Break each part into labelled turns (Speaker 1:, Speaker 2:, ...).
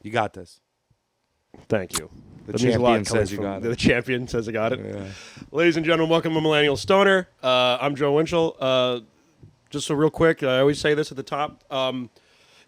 Speaker 1: You got this.
Speaker 2: Thank you.
Speaker 1: The champion says you got it.
Speaker 2: The champion says I got it.
Speaker 1: Yeah.
Speaker 2: Ladies and gentlemen, welcome to Millennial Stoner. I'm Joe Winchell. Just so real quick, I always say this at the top.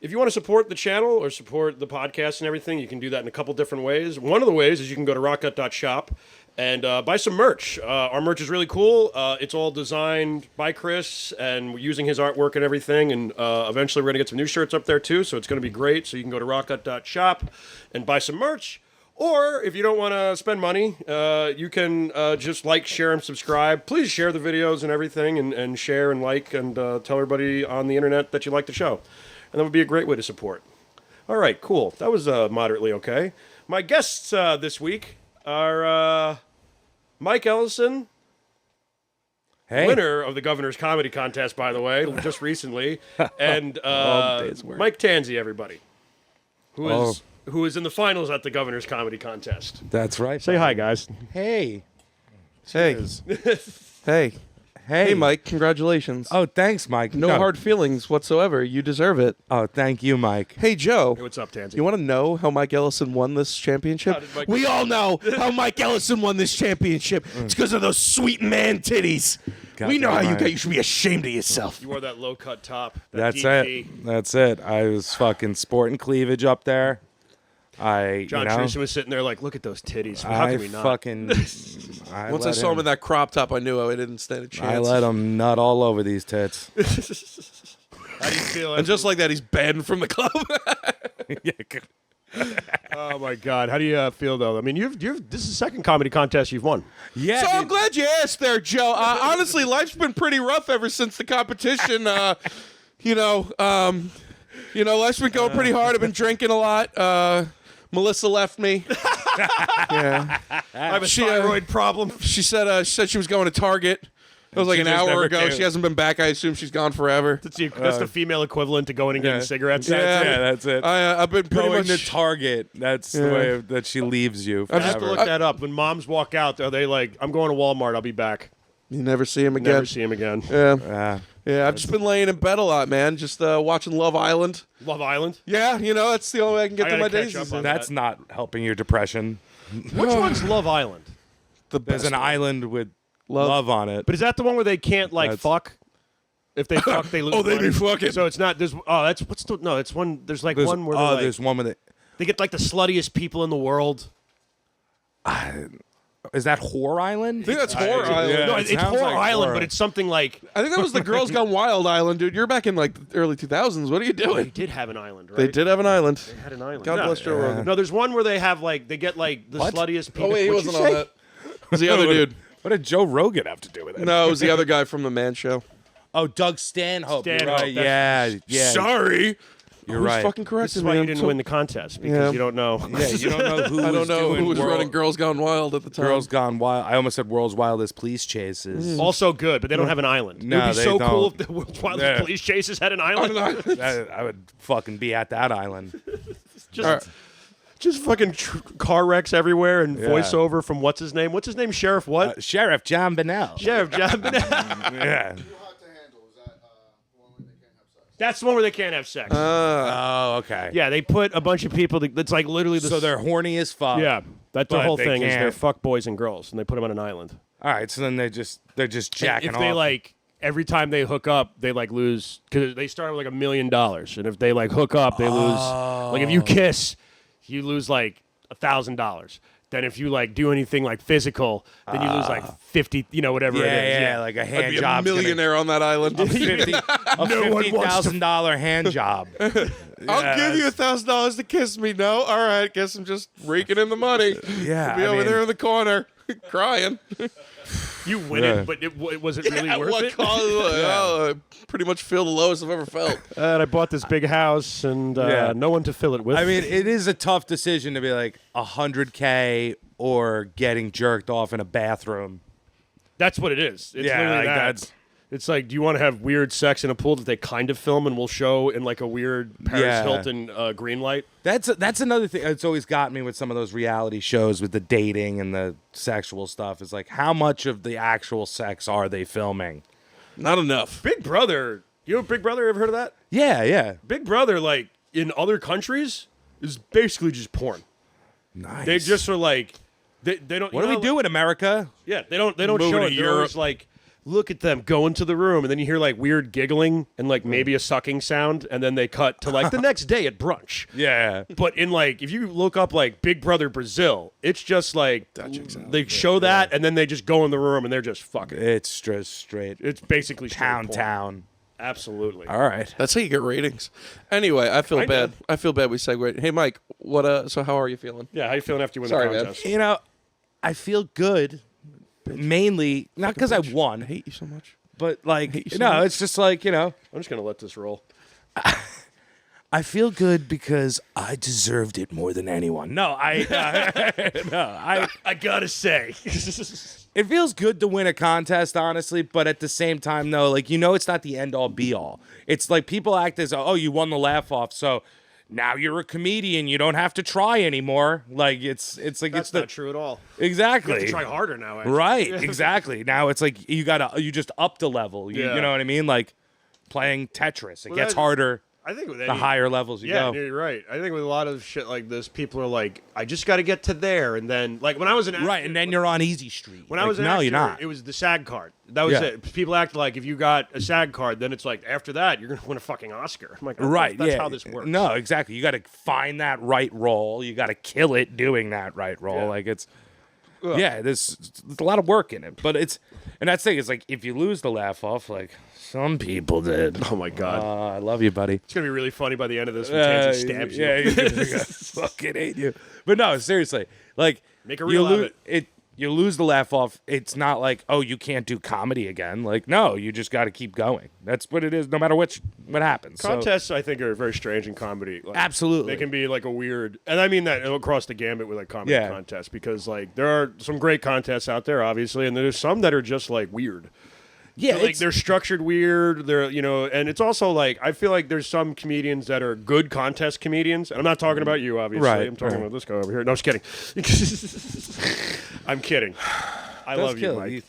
Speaker 2: If you want to support the channel or support the podcast and everything, you can do that in a couple different ways. One of the ways is you can go to rockgut.shop and buy some merch. Our merch is really cool. It's all designed by Chris, and we're using his artwork and everything. And eventually we're going to get some new shirts up there too, so it's going to be great. So you can go to rockgut.shop and buy some merch. Or if you don't want to spend money, you can just like, share, and subscribe. Please share the videos and everything, and share and like, and tell everybody on the internet that you like the show. And that would be a great way to support. All right, cool. That was moderately okay. My guests this week are Mike Ellison, winner of the Governor's Comedy Contest, by the way, just recently, and Mike Tanzi, everybody, who is in the finals at the Governor's Comedy Contest.
Speaker 1: That's right.
Speaker 2: Say hi, guys.
Speaker 1: Hey.
Speaker 3: Hey. Hey. Hey, Mike, congratulations.
Speaker 1: Oh, thanks, Mike.
Speaker 3: No hard feelings whatsoever. You deserve it.
Speaker 1: Oh, thank you, Mike.
Speaker 3: Hey, Joe.
Speaker 2: Hey, what's up, Tanzi?
Speaker 3: You want to know how Mike Ellison won this championship? We all know how Mike Ellison won this championship. It's because of those sweet man titties. We know how you got. You should be ashamed of yourself.
Speaker 2: You wore that low-cut top.
Speaker 1: That's
Speaker 2: DP.
Speaker 1: it. That's it. I was fucking sporting cleavage up there.
Speaker 2: John Tristan was sitting there like, look at those titties. How can we not?
Speaker 3: Once I saw him in that crop top, I knew I didn't stand a chance.
Speaker 1: I let him nut all over these tits.
Speaker 2: How do you feel?
Speaker 3: And just like that, he's banned from the club.
Speaker 2: Oh my God! How do you feel though? I mean, this is the second comedy contest you've won.
Speaker 1: Yeah.
Speaker 3: So I'm glad you asked there, Joe. Honestly, life's been pretty rough ever since the competition. Life's been going pretty hard. I've been drinking a lot. Melissa left me. Yeah.
Speaker 2: I have a thyroid problem.
Speaker 3: She said she was going to Target. It was like an hour ago. She hasn't been back. I assume she's gone forever.
Speaker 2: That's the female equivalent to going and getting cigarettes.
Speaker 1: That's it.
Speaker 3: I've been pretty
Speaker 1: going
Speaker 3: much
Speaker 1: to Target. That's the way that she leaves you.
Speaker 2: I have to look that up. When moms walk out, are they like, I'm going to Walmart, I'll be back?
Speaker 3: You never see him again.
Speaker 2: Never see him again.
Speaker 3: Yeah, I've just been laying in bed a lot, man. Just watching Love Island.
Speaker 2: Love Island?
Speaker 3: Yeah, that's the only way I can get through my days.
Speaker 1: That's not helping your depression.
Speaker 2: Which one's Love Island?
Speaker 1: There's an island with love on it.
Speaker 2: But is that the one where they can't fuck? If they fuck, they lose.
Speaker 3: Oh, they
Speaker 2: money?
Speaker 3: be fucking.
Speaker 2: So it's not. There's. Oh, that's what's the. No, it's one. There's one where.
Speaker 1: There's one with it.
Speaker 2: They get like the sluttiest people in the world.
Speaker 1: Is that Whore Island?
Speaker 3: I think that's Whore Island.
Speaker 1: Yeah,
Speaker 2: No, it's Whore Island, but it's something like.
Speaker 3: I think that was the Girls Gone Wild Island, dude. You're back in like the early 2000s. What are you
Speaker 2: They
Speaker 3: doing?
Speaker 2: did have an island, right?
Speaker 3: They did have an island.
Speaker 2: They had an island.
Speaker 3: God bless Joe Rogan.
Speaker 2: No, there's one where they have they get the sluttiest people.
Speaker 3: Oh wait, he
Speaker 2: What'd
Speaker 3: wasn't
Speaker 2: you
Speaker 3: on
Speaker 2: say?
Speaker 3: that. It was the other dude.
Speaker 1: What did Joe Rogan have to do with it?
Speaker 3: No, it was the other guy from the Man Show.
Speaker 1: Oh, Doug Stanhope. You're
Speaker 2: Stanhope,
Speaker 1: right. Yeah.
Speaker 3: Sorry.
Speaker 1: You're
Speaker 3: Who's
Speaker 1: right.
Speaker 3: fucking
Speaker 2: This
Speaker 3: corrected
Speaker 2: is
Speaker 3: me?
Speaker 2: why you
Speaker 3: I'm
Speaker 2: didn't
Speaker 3: so-
Speaker 2: win the contest because you don't know.
Speaker 1: Yeah, you don't know who
Speaker 3: I
Speaker 1: was
Speaker 3: don't know
Speaker 1: doing
Speaker 3: who was running Girls Gone Wild at the time.
Speaker 1: Girls Gone Wild. I almost said World's Wildest Police Chases.
Speaker 2: Also good, but they don't have an island.
Speaker 1: No,
Speaker 2: it would be
Speaker 1: they
Speaker 2: so cool
Speaker 1: don't.
Speaker 2: if the World's Wildest Police Chases had an island.
Speaker 1: I would fucking be at that island.
Speaker 2: Just fucking car wrecks everywhere and voiceover from what's his name? What's his name? Sheriff what?
Speaker 1: Sheriff John Bennell.
Speaker 2: Sheriff John Bennell.
Speaker 1: Yeah.
Speaker 2: That's the one where they can't have sex.
Speaker 1: Oh, okay.
Speaker 2: Yeah, they put a bunch of people. That's like literally the.
Speaker 1: So they're horny as fuck.
Speaker 2: Yeah, that's the
Speaker 1: but
Speaker 2: whole
Speaker 1: they
Speaker 2: thing. Is they're
Speaker 1: can't-
Speaker 2: fuck boys and girls, and they put them on an island.
Speaker 1: All right. So then they're just jacking
Speaker 2: If
Speaker 1: off.
Speaker 2: they every time they hook up, they lose because they start with $1 million, and if they hook up, they lose. Like if you kiss, you lose $1,000. Then if you do anything physical, then you lose 50, whatever it is.
Speaker 1: Yeah, like a hand
Speaker 3: I'd be a
Speaker 1: job.
Speaker 3: millionaire on that island.
Speaker 1: A $50,000 hand job.
Speaker 3: I'll give you $1,000 to kiss me. No, all right. Guess I'm just raking in the money.
Speaker 1: Yeah,
Speaker 3: I'll be over there in the corner crying.
Speaker 2: You win it, but was it really worth
Speaker 3: what
Speaker 2: it?
Speaker 3: cause? I pretty much feel the lowest I've ever felt.
Speaker 2: And I bought this big house and no one to fill it with.
Speaker 1: I mean, it is a tough decision to be $100K or getting jerked off in a bathroom.
Speaker 2: That's what it is. It's literally that. It's do you want to have weird sex in a pool that they kind of film and will show in a weird Paris Hilton green light?
Speaker 1: That's another thing that's always got me with some of those reality shows with the dating and the sexual stuff is how much of the actual sex are they filming?
Speaker 3: Not enough.
Speaker 2: Big Brother. You know Big Brother? Ever heard of that?
Speaker 1: Yeah.
Speaker 2: Big Brother, in other countries, is basically just porn.
Speaker 1: Nice.
Speaker 2: They just are like, they don't.
Speaker 1: What do we do in America?
Speaker 2: Yeah, they don't
Speaker 3: Moving
Speaker 2: show
Speaker 3: to
Speaker 2: it. They're always like, look at them go into the room, and then you hear like weird giggling and like maybe a sucking sound, and then they cut to like the next day at brunch.
Speaker 1: Yeah.
Speaker 2: But in like, if you look up like Big Brother Brazil, it's just like they show that, and then they just go in the room and they're just fucking.
Speaker 1: It's just straight.
Speaker 2: It's basically straight porn.
Speaker 1: Town.
Speaker 2: Absolutely.
Speaker 1: All right.
Speaker 3: That's how you get ratings. Anyway, I feel
Speaker 2: Kinda.
Speaker 3: bad. I feel bad we segued. Hey, Mike, what? So how are you feeling?
Speaker 2: Yeah, how you feeling after you win
Speaker 3: Sorry,
Speaker 2: the
Speaker 3: man.
Speaker 2: contest?
Speaker 1: You know, I feel good. Mainly, not because I
Speaker 3: I
Speaker 1: won,
Speaker 3: hate you so much.
Speaker 1: but like,
Speaker 3: hate you so
Speaker 1: no,
Speaker 3: much.
Speaker 1: it's just like, you know,
Speaker 2: I'm just gonna let this roll.
Speaker 1: I feel good because I deserved it more than anyone. No,
Speaker 2: I gotta say,
Speaker 1: it feels good to win a contest, honestly, but at the same time, though, like, you know, it's not the end all be all. It's like people act as, oh, you won the laugh off, so now you're a comedian. You don't have to try anymore. Like, it's like,
Speaker 2: that's
Speaker 1: it's the
Speaker 2: not true at all.
Speaker 1: exactly.
Speaker 2: You have to try harder now. Actually.
Speaker 1: Right, exactly. Now it's like you just up the level. You,
Speaker 2: Yeah.
Speaker 1: you know what I mean? Like playing Tetris. It
Speaker 2: Well,
Speaker 1: gets
Speaker 2: that-
Speaker 1: harder
Speaker 2: I think with
Speaker 1: the higher levels you
Speaker 2: Yeah,
Speaker 1: go.
Speaker 2: you're right. I think with a lot of shit like this, people are like, I just got to get to there, and then like when I was an actor,
Speaker 1: Right, and then you're on Easy Street.
Speaker 2: when I
Speaker 1: Like,
Speaker 2: was an
Speaker 1: no,
Speaker 2: actor,
Speaker 1: you're not.
Speaker 2: it was the SAG card. That was
Speaker 1: Yeah.
Speaker 2: it. People act like if you got a SAG card, then it's like after that you're gonna win a fucking Oscar. I'm like, oh,
Speaker 1: Right,
Speaker 2: that's
Speaker 1: yeah.
Speaker 2: how this works.
Speaker 1: No, exactly. You got to find that right role. You got to kill it doing that right role.
Speaker 2: Yeah.
Speaker 1: Like it's, there's a lot of work in it. But it's, and that's the thing. It's like if you lose the laugh off, like some people did.
Speaker 2: Oh my god,
Speaker 1: I love you, buddy.
Speaker 2: it's gonna be really funny by the end of this when Tanzi stabs you.
Speaker 1: Yeah, he's gonna fucking hate you. But no, seriously, like
Speaker 2: Make a reel out of it.
Speaker 1: You lose the laugh off. It's not like, oh, you can't do comedy again. Like, no, you just got to keep going. That's what it is, no matter what happens. So-
Speaker 2: Contests, I think, are very strange in comedy. Like,
Speaker 1: Absolutely.
Speaker 2: they can be like a weird, and I mean that across the gambit with like comedy
Speaker 1: Yeah.
Speaker 2: contests, because like there are some great contests out there, obviously, and there's some that are just like weird.
Speaker 1: yeah,
Speaker 2: Like they're structured weird. They're and it's also like I feel like there's some comedians that are good contest comedians, and I'm not talking about you, obviously.
Speaker 1: Right,
Speaker 2: I'm talking
Speaker 1: right.
Speaker 2: about this guy over here. No, I'm just kidding. I'm kidding. I love you, Mike.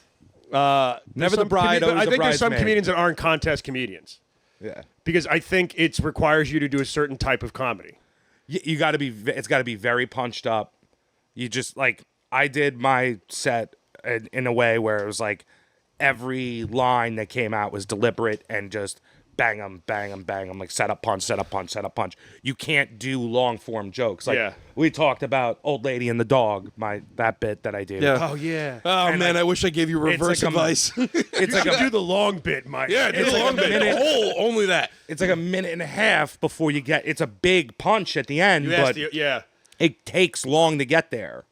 Speaker 1: Never the bride, always
Speaker 2: I
Speaker 1: the
Speaker 2: think there's some
Speaker 1: bridesmaid.
Speaker 2: comedians that aren't contest comedians
Speaker 1: Yeah.
Speaker 2: because I think it requires you to do a certain type of comedy.
Speaker 1: You got to be. It's got to be very punched up. You just like I did my set in a way where it was like every line that came out was deliberate and just bang 'em, bang 'em, bang 'em, like set up punch, set up punch, set up punch. You can't do long form jokes. Like
Speaker 2: Yeah.
Speaker 1: we talked about Old Lady and the Dog, that bit that I did.
Speaker 3: Yeah.
Speaker 2: Oh yeah.
Speaker 3: Oh
Speaker 1: And,
Speaker 3: man,
Speaker 1: like,
Speaker 3: I wish I gave you reverse
Speaker 1: like a-
Speaker 3: advice.
Speaker 1: It's like
Speaker 2: do the long bit, Mike.
Speaker 3: yeah,
Speaker 1: It's
Speaker 3: do
Speaker 1: like
Speaker 3: a long
Speaker 1: a
Speaker 3: bit.
Speaker 1: minute.
Speaker 3: Only that.
Speaker 1: it's like a minute and a half before you get. It's a big punch at the end,
Speaker 2: You
Speaker 1: but
Speaker 2: asked yeah.
Speaker 1: it takes long to get there.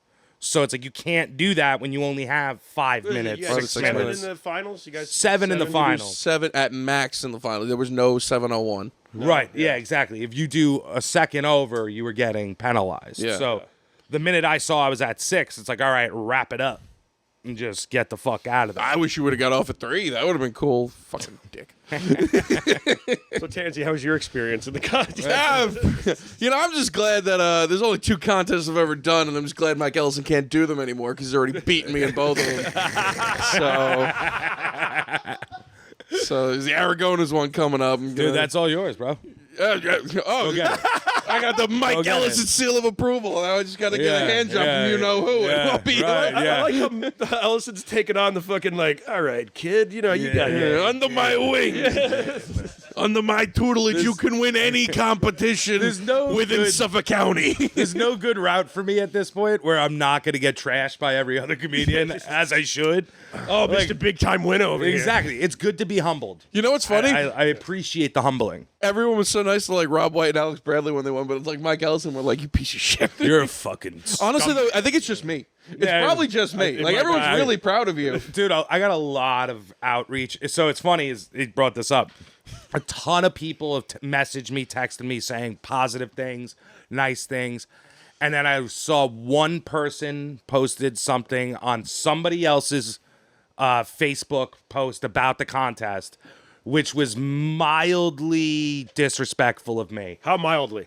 Speaker 1: So it's like you can't do that when you only have 5 minutes,
Speaker 2: Yeah,
Speaker 1: 6
Speaker 2: 7
Speaker 1: minutes.
Speaker 2: in the finals. You guys
Speaker 1: 7 in the finals.
Speaker 3: 7 at max in the final. There was no 701.
Speaker 1: Right. Yeah, exactly. If you do a second over, you were getting penalized.
Speaker 3: Yeah.
Speaker 1: So the minute I saw I was at 6, it's like, all right, wrap it up and just get the fuck out of there.
Speaker 3: I wish you would have got off at 3. That would have been cool. Fucking dick.
Speaker 2: So Tanzi, how was your experience in the contest?
Speaker 3: I'm just glad that there's only 2 contests I've ever done, and I'm just glad Mike Ellison can't do them anymore because he's already beaten me in both of them. So the Aragona's one coming up.
Speaker 1: Dude, that's all yours, bro.
Speaker 3: Oh,
Speaker 1: get it.
Speaker 3: I got the Mike
Speaker 1: Go get
Speaker 3: Ellison
Speaker 1: it.
Speaker 3: seal of approval. Now I just got to get
Speaker 1: Yeah,
Speaker 3: a hand job
Speaker 1: yeah,
Speaker 3: from you know who.
Speaker 1: yeah,
Speaker 3: and I'll be
Speaker 1: right,
Speaker 2: I
Speaker 1: yeah.
Speaker 2: like how Ellison's taking on the fucking like, all right, kid, you got it.
Speaker 3: under my wing. Under my tutelage, you can win any competition
Speaker 1: There's no
Speaker 3: within
Speaker 1: good-
Speaker 3: Suffolk County.
Speaker 1: There's no good route for me at this point where I'm not going to get trashed by every other comedian as I should.
Speaker 2: Oh, Mr. Big Time winner over here.
Speaker 1: Exactly. It's good to be humbled.
Speaker 3: You know what's funny?
Speaker 1: I appreciate the humbling.
Speaker 3: Everyone was so nice to like Rob White and Alex Bradley when they won, but it's like Mike Ellison were like, you piece of shit.
Speaker 1: You're a fucking
Speaker 3: Honestly, though, I think it's just me. It's
Speaker 1: Yeah,
Speaker 3: probably just me.
Speaker 1: it
Speaker 3: Like,
Speaker 1: might-
Speaker 3: everyone's
Speaker 1: I-
Speaker 3: really proud of you.
Speaker 1: Dude, I got a lot of outreach. So it's funny is he brought this up. A ton of people have messaged me, texted me saying positive things, nice things. And then I saw one person posted something on somebody else's Facebook post about the contest, which was mildly disrespectful of me.
Speaker 2: How mildly?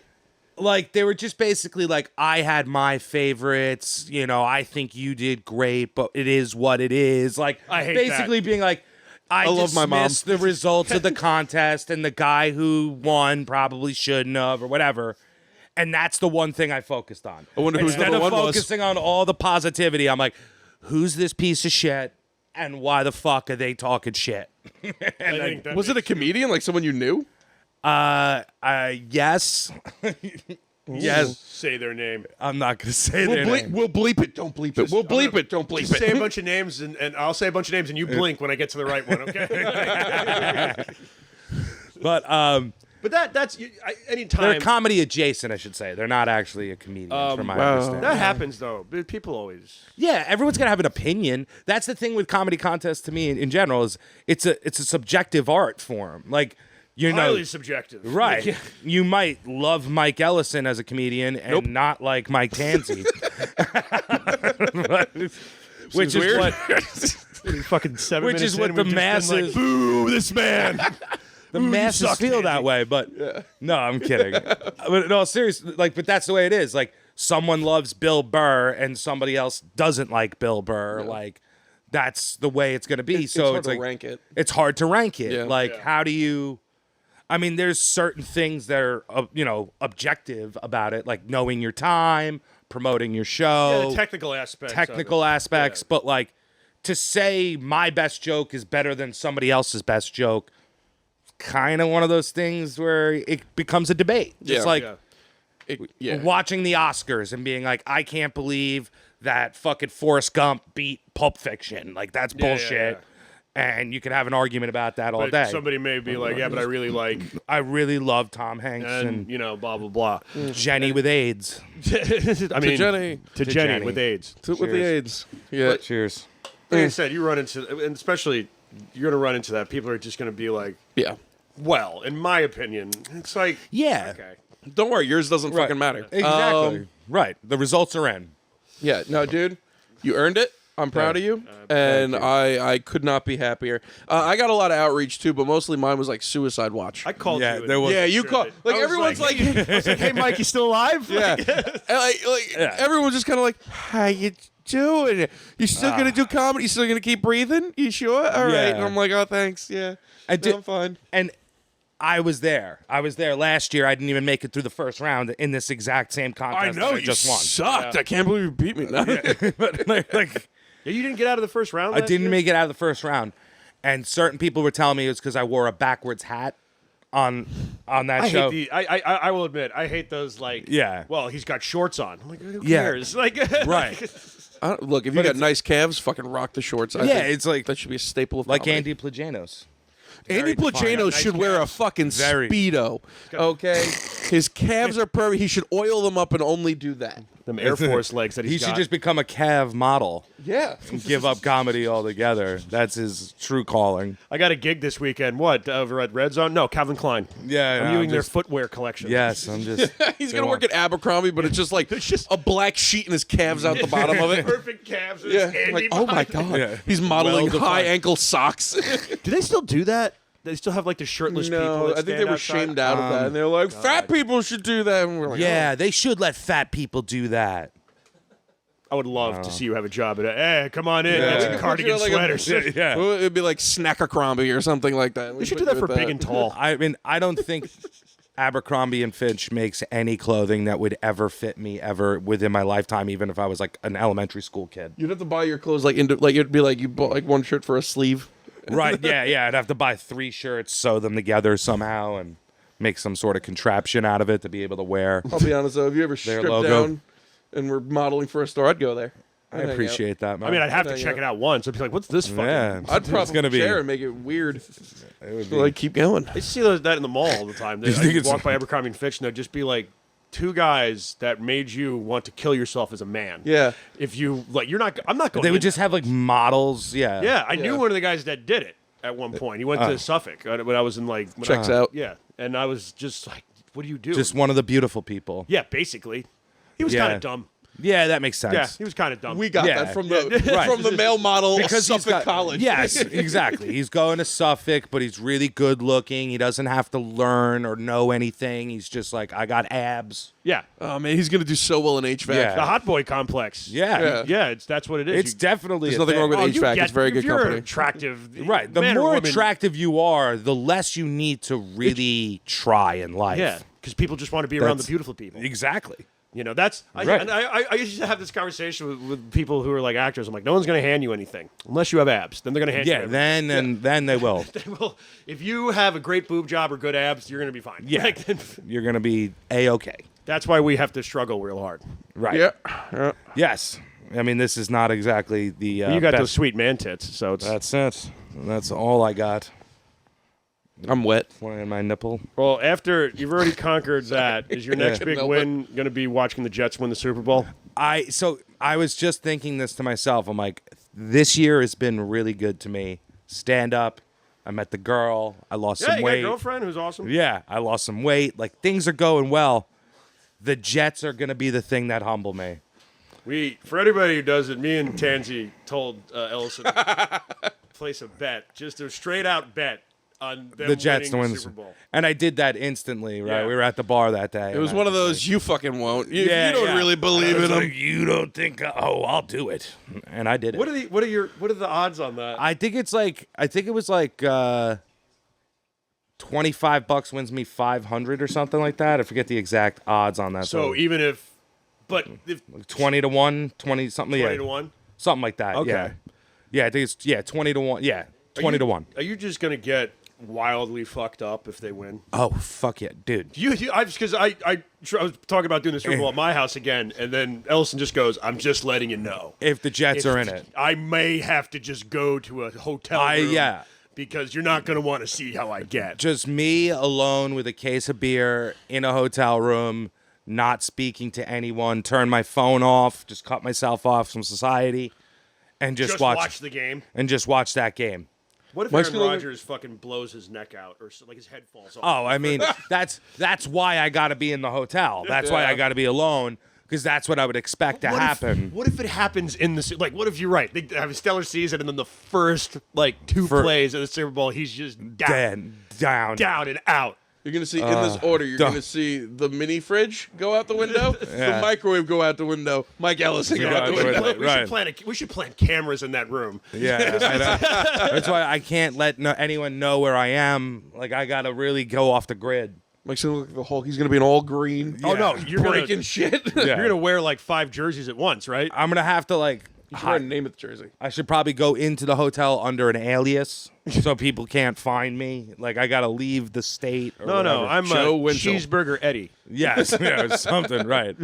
Speaker 1: Like, they were just basically like, I had my favorites, I think you did great, but it is what it is. Like,
Speaker 2: I hate
Speaker 1: basically being like, I
Speaker 3: love my mom.
Speaker 1: dismissed the results of the contest and the guy who won probably shouldn't have or whatever. And that's the one thing I focused on.
Speaker 3: I wonder who's
Speaker 1: Instead
Speaker 3: number
Speaker 1: of
Speaker 3: one was.
Speaker 1: focusing on all the positivity, I'm like, who's this piece of shit? And why the fuck are they talking shit?
Speaker 3: Was it a comedian, like someone you knew?
Speaker 1: Yes. Yes.
Speaker 2: Say their name.
Speaker 1: I'm not going to say their name.
Speaker 3: We'll bleep it. Don't bleep it. We'll bleep it. Don't bleep
Speaker 2: Just
Speaker 3: it.
Speaker 2: say a bunch of names, and I'll say a bunch of names, and you blink when I get to the right one, okay?
Speaker 1: But
Speaker 2: that's anytime.
Speaker 1: they're comedy adjacent, I should say. They're not actually a comedian, from my understanding.
Speaker 2: That happens, though. People always.
Speaker 1: Yeah, everyone's gonna have an opinion. That's the thing with comedy contests to me in general is it's a subjective art form. Like
Speaker 2: Highly subjective.
Speaker 1: right?
Speaker 2: Yeah.
Speaker 1: You might love Mike Ellison as a comedian and not like Mike Tanzi, which is
Speaker 3: weird.
Speaker 1: what
Speaker 2: Fucking 7
Speaker 1: which
Speaker 2: minutes
Speaker 1: is what
Speaker 2: in,
Speaker 1: the
Speaker 2: we've just been
Speaker 1: masses
Speaker 3: Boo, this man.
Speaker 1: the masses
Speaker 2: suck,
Speaker 1: feel that
Speaker 2: Tanzi.
Speaker 1: way. But no, I'm kidding. But no, seriously, but that's the way it is. Like someone loves Bill Burr and somebody else doesn't like Bill Burr. Like that's the way it's gonna be. So
Speaker 3: hard
Speaker 1: it's
Speaker 3: to
Speaker 1: like
Speaker 3: rank it.
Speaker 1: It's hard to rank it.
Speaker 3: Yeah.
Speaker 1: Like how do you? I mean, there's certain things that are objective about it, like knowing your time, promoting your show,
Speaker 2: the technical aspects.
Speaker 1: aspects.
Speaker 2: Yeah.
Speaker 1: But like to say my best joke is better than somebody else's best joke, kind of one of those things where it becomes a debate. Just like watching the Oscars and being like, I can't believe that fucking Forrest Gump beat Pulp Fiction. Like that's bullshit.
Speaker 2: yeah.
Speaker 1: And you can have an argument about that all
Speaker 2: But
Speaker 1: day.
Speaker 2: somebody may be like, yeah, but I really like,
Speaker 1: I really love Tom Hanks
Speaker 2: and blah blah blah.
Speaker 1: Jenny with AIDS.
Speaker 2: I mean,
Speaker 3: Jenny.
Speaker 2: to Jenny with AIDS.
Speaker 3: With the AIDS. Yeah.
Speaker 1: Cheers.
Speaker 2: Like I said, you run into, and especially you're gonna run into that. People are just gonna be like,
Speaker 3: Yeah.
Speaker 2: well, in my opinion, it's like,
Speaker 1: Yeah.
Speaker 2: okay.
Speaker 3: Don't worry, yours doesn't fucking matter.
Speaker 1: Exactly. Right. The results are in.
Speaker 3: Yeah, no, dude, you earned it. I'm proud of you, and I could not be happier. I got a lot of outreach too, but mostly mine was like suicide watch.
Speaker 2: I called
Speaker 1: Yeah,
Speaker 2: you.
Speaker 1: there was-
Speaker 3: Yeah, you
Speaker 2: Sure
Speaker 3: call
Speaker 2: did.
Speaker 3: like
Speaker 2: I was
Speaker 3: everyone's like,
Speaker 2: I was like, hey, Mike, you still alive?
Speaker 3: yeah, and everyone's just kind of like, how you doing? You still gonna do comedy? You still gonna keep breathing? You sure? All right.
Speaker 1: Yeah.
Speaker 3: And I'm like, oh, thanks. Yeah,
Speaker 1: I did-
Speaker 3: I'm fine.
Speaker 1: And I was there. I was there last year. I didn't even make it through the first round in this exact same contest. that I just won.
Speaker 3: sucked. I can't believe you beat me.
Speaker 1: But like,
Speaker 2: Yeah, you didn't get out of the first round.
Speaker 1: I
Speaker 2: last
Speaker 1: didn't
Speaker 2: year?
Speaker 1: make it out of the first round, and certain people were telling me it was because I wore a backwards hat on that
Speaker 2: I
Speaker 1: show.
Speaker 2: hate the. I will admit, I hate those. Like,
Speaker 1: Yeah.
Speaker 2: Well, he's got shorts on. I'm like, who
Speaker 1: Yeah.
Speaker 2: cares? Like,
Speaker 1: Right.
Speaker 3: Look, if you got nice calves, fucking rock the shorts. I
Speaker 1: Yeah,
Speaker 3: think
Speaker 1: it's like-
Speaker 3: that should be a staple of
Speaker 1: Like
Speaker 3: comedy.
Speaker 1: Andy Plajanos.
Speaker 3: Andy Plajanos
Speaker 2: Nice
Speaker 3: should wear a
Speaker 2: calves.
Speaker 3: fucking
Speaker 1: Very.
Speaker 3: Speedo. Okay? His calves are perfect. He should oil them up and only do that.
Speaker 2: them Air Force legs that
Speaker 1: He
Speaker 2: he's
Speaker 1: should
Speaker 2: got.
Speaker 1: just become a Cav model.
Speaker 3: Yeah.
Speaker 1: Give up comedy altogether. That's his true calling.
Speaker 2: I got a gig this weekend. What, over at Red Zone? No, Calvin Klein.
Speaker 1: Yeah,
Speaker 2: I'm
Speaker 1: no,
Speaker 2: viewing their
Speaker 1: just-
Speaker 2: footwear collection.
Speaker 1: Yes, I'm just.
Speaker 3: He's going to work at Abercrombie, but it's just like a black sheet and his calves out the bottom of it.
Speaker 2: Perfect calves.
Speaker 3: Yeah. Like, oh my God.
Speaker 1: Yeah.
Speaker 3: He's modeling
Speaker 1: Well-defined.
Speaker 3: high ankle socks.
Speaker 2: Do they still do that? They still have like the shirtless people.
Speaker 3: No,
Speaker 2: That
Speaker 3: I think
Speaker 2: stand
Speaker 3: they were
Speaker 2: outside?
Speaker 3: shamed out of that. And they're like, fat people should do that. And we're like,
Speaker 1: Yeah, they should let fat people do that.
Speaker 2: I would love to see you have a job at. Hey, come on in.
Speaker 1: Yeah.
Speaker 2: Get
Speaker 1: We
Speaker 2: some
Speaker 1: could
Speaker 2: cardigan
Speaker 3: put you like a-
Speaker 2: sweaters.
Speaker 1: Yeah.
Speaker 3: Well, it'd be like Snackacrombie or something like that.
Speaker 2: We should do that for big and tall.
Speaker 1: I mean, I don't think Abercrombie and Fitch makes any clothing that would ever fit me ever within my lifetime, even if I was like an elementary school kid.
Speaker 3: You'd have to buy your clothes like into like it'd be like you bought like one shirt for a sleeve.
Speaker 1: Right? Yeah. I'd have to buy 3 shirts, sew them together somehow, and make some sort of contraption out of it to be able to wear.
Speaker 3: I'll be honest though, if you ever stripped
Speaker 1: logo.
Speaker 3: down and were modeling for a store, I'd go there.
Speaker 1: I appreciate that, man.
Speaker 2: I mean, I'd have to
Speaker 3: Yeah,
Speaker 2: check
Speaker 3: yeah.
Speaker 2: it out once. I'd be like, "What's this fucking?"
Speaker 1: yeah,
Speaker 3: I'd probably
Speaker 1: gonna be.
Speaker 3: share and make it weird.
Speaker 1: It would
Speaker 3: So, like keep going.
Speaker 2: I see that in the mall all the time. They
Speaker 1: You think
Speaker 2: I
Speaker 1: it's-
Speaker 2: walk by Abercrombie and Fitch, and they'd just be like, 2 guys that made you want to kill yourself as a man.
Speaker 3: Yeah.
Speaker 2: If you like, you're not. I'm not going.
Speaker 1: They would
Speaker 2: in
Speaker 1: just have like models. Yeah.
Speaker 2: Yeah, I knew
Speaker 3: Yeah.
Speaker 2: one of the guys that did it at one point. He went to Suffolk when I was in like when
Speaker 3: Checks
Speaker 2: I,
Speaker 3: out.
Speaker 2: Yeah, and I was just like, "What do you do?"
Speaker 1: Just one of the beautiful people.
Speaker 2: yeah, basically. He was
Speaker 1: Yeah.
Speaker 2: kind of dumb.
Speaker 1: Yeah, that makes sense.
Speaker 2: Yeah, he was kind of dumb.
Speaker 3: We got
Speaker 1: Yeah.
Speaker 3: that from the
Speaker 1: Right.
Speaker 3: from the male model of
Speaker 1: Because he's
Speaker 3: Suffolk
Speaker 1: got-
Speaker 3: College.
Speaker 1: Yes, exactly. He's going to Suffolk, but he's really good looking. He doesn't have to learn or know anything. He's just like, I got abs.
Speaker 2: Yeah.
Speaker 3: Oh man, he's gonna do so well in HVAC.
Speaker 1: Yeah.
Speaker 2: The hot boy complex.
Speaker 1: Yeah.
Speaker 2: Yeah, that's what it is.
Speaker 1: It's definitely
Speaker 3: There's
Speaker 1: a
Speaker 3: nothing wrong
Speaker 1: thing.
Speaker 3: with
Speaker 2: you
Speaker 3: HVAC.
Speaker 2: get-
Speaker 3: It's very
Speaker 2: if
Speaker 3: good
Speaker 2: you're
Speaker 3: company.
Speaker 2: attractive.
Speaker 1: Right. The
Speaker 2: man or
Speaker 1: more
Speaker 2: woman-
Speaker 1: attractive you are, the less you need to really try in life.
Speaker 2: Yeah, because people just want to be around the
Speaker 1: That's-
Speaker 2: beautiful people.
Speaker 1: Exactly.
Speaker 2: You know, that's
Speaker 1: Right.
Speaker 2: I used to have this conversation with people who are like actors. I'm like, no one's going to hand you anything unless you have abs. Then they're going to hand you
Speaker 1: Yeah,
Speaker 2: everything.
Speaker 1: then they will.
Speaker 2: Well, if you have a great boob job or good abs, you're going to be fine.
Speaker 1: Yeah.
Speaker 2: Like,
Speaker 1: You're going to be A-okay.
Speaker 2: that's why we have to struggle real hard.
Speaker 1: Right.
Speaker 3: Yeah.
Speaker 1: Yes. I mean, this is not exactly the
Speaker 2: You got
Speaker 1: best.
Speaker 2: those sweet man tits, so it's
Speaker 1: That's it. That's all I got.
Speaker 3: I'm wet.
Speaker 1: One in my nipple.
Speaker 2: well. After you've already conquered that, is your next big
Speaker 3: No,
Speaker 2: win going to be watching the Jets win the Super Bowl?
Speaker 1: I was just thinking this to myself. I'm like, this year has been really good to me. Stand up. I met the girl. I lost
Speaker 2: Yeah,
Speaker 1: some
Speaker 2: you got a
Speaker 1: weight.
Speaker 2: girlfriend who's awesome.
Speaker 1: Yeah, I lost some weight. Like, things are going well. The Jets are going to be the thing that humble me.
Speaker 2: For anybody who does it, me and Tanzi told Ellison place a bet, just a straight out bet on them
Speaker 1: The Jets to
Speaker 2: winning
Speaker 1: win
Speaker 2: the
Speaker 1: the
Speaker 2: Super Bowl.
Speaker 1: And I did that instantly, right?
Speaker 2: Yeah.
Speaker 1: We were at the bar that day.
Speaker 3: It was one of those you fucking won't. You don't really
Speaker 1: I
Speaker 3: believe
Speaker 1: was
Speaker 3: in
Speaker 1: like,
Speaker 3: him.
Speaker 1: you don't think, I'll do it. And I did it.
Speaker 2: What are the odds on that?
Speaker 1: I think it was like $25 wins me 500 or something like that. I forget the exact odds on that.
Speaker 2: So even if
Speaker 1: 20 to 1, 20 something,
Speaker 2: 20
Speaker 1: yeah.
Speaker 2: to 1?
Speaker 1: Something like that.
Speaker 2: Okay.
Speaker 1: Yeah. Yeah, I think it's 20 to 1. Yeah, 20 to 1.
Speaker 2: Are you just gonna get wildly fucked up if they win?
Speaker 1: Oh, fuck yeah, dude.
Speaker 2: Because I was talking about doing the Super Bowl at my house again, and then Ellison just goes, "I'm just letting you know
Speaker 1: If the Jets are in it.
Speaker 2: I may have to just go to a hotel room
Speaker 1: Yeah.
Speaker 2: because you're not gonna want to see how I get."
Speaker 1: Just me alone with a case of beer in a hotel room, not speaking to anyone, turn my phone off, just cut myself off from society, and just
Speaker 2: watch the game.
Speaker 1: and just watch that game.
Speaker 2: What if
Speaker 3: Mike's
Speaker 2: Aaron
Speaker 3: gonna-
Speaker 2: Rodgers fucking blows his neck out or like his head falls off?
Speaker 1: Oh, I mean, that's why I got to be in the hotel. That's why I got to be alone, because that's what I would expect to happen.
Speaker 2: What if it happens in the like? What if you're right? They have a stellar season, and then the first like two plays of the Super Bowl, he's just down and out.
Speaker 3: You're going to see, in this order, you're
Speaker 1: duh.
Speaker 3: going to see the mini fridge go out the window, the microwave go out the window, Mike Ellison go out the window.
Speaker 2: We should plant cameras in that room.
Speaker 1: Yeah, that's why I can't let anyone know where I am. Like, I got to really go off the grid.
Speaker 3: Mike's going to look like the Hulk. He's going to be in all green.
Speaker 2: Oh no, you're
Speaker 3: breaking shit.
Speaker 1: Yeah.
Speaker 2: You're gonna wear like 5 jerseys at once, right?
Speaker 1: I'm going to have to, like,
Speaker 3: You should wear a name of the jersey.
Speaker 1: I should probably go into the hotel under an alias so people can't find me. Like, I got to leave the state. Or
Speaker 2: No,
Speaker 1: whatever.
Speaker 2: I'm
Speaker 3: Joe Winchell.
Speaker 2: Cheeseburger Eddie.
Speaker 1: Yes, yeah, something, right.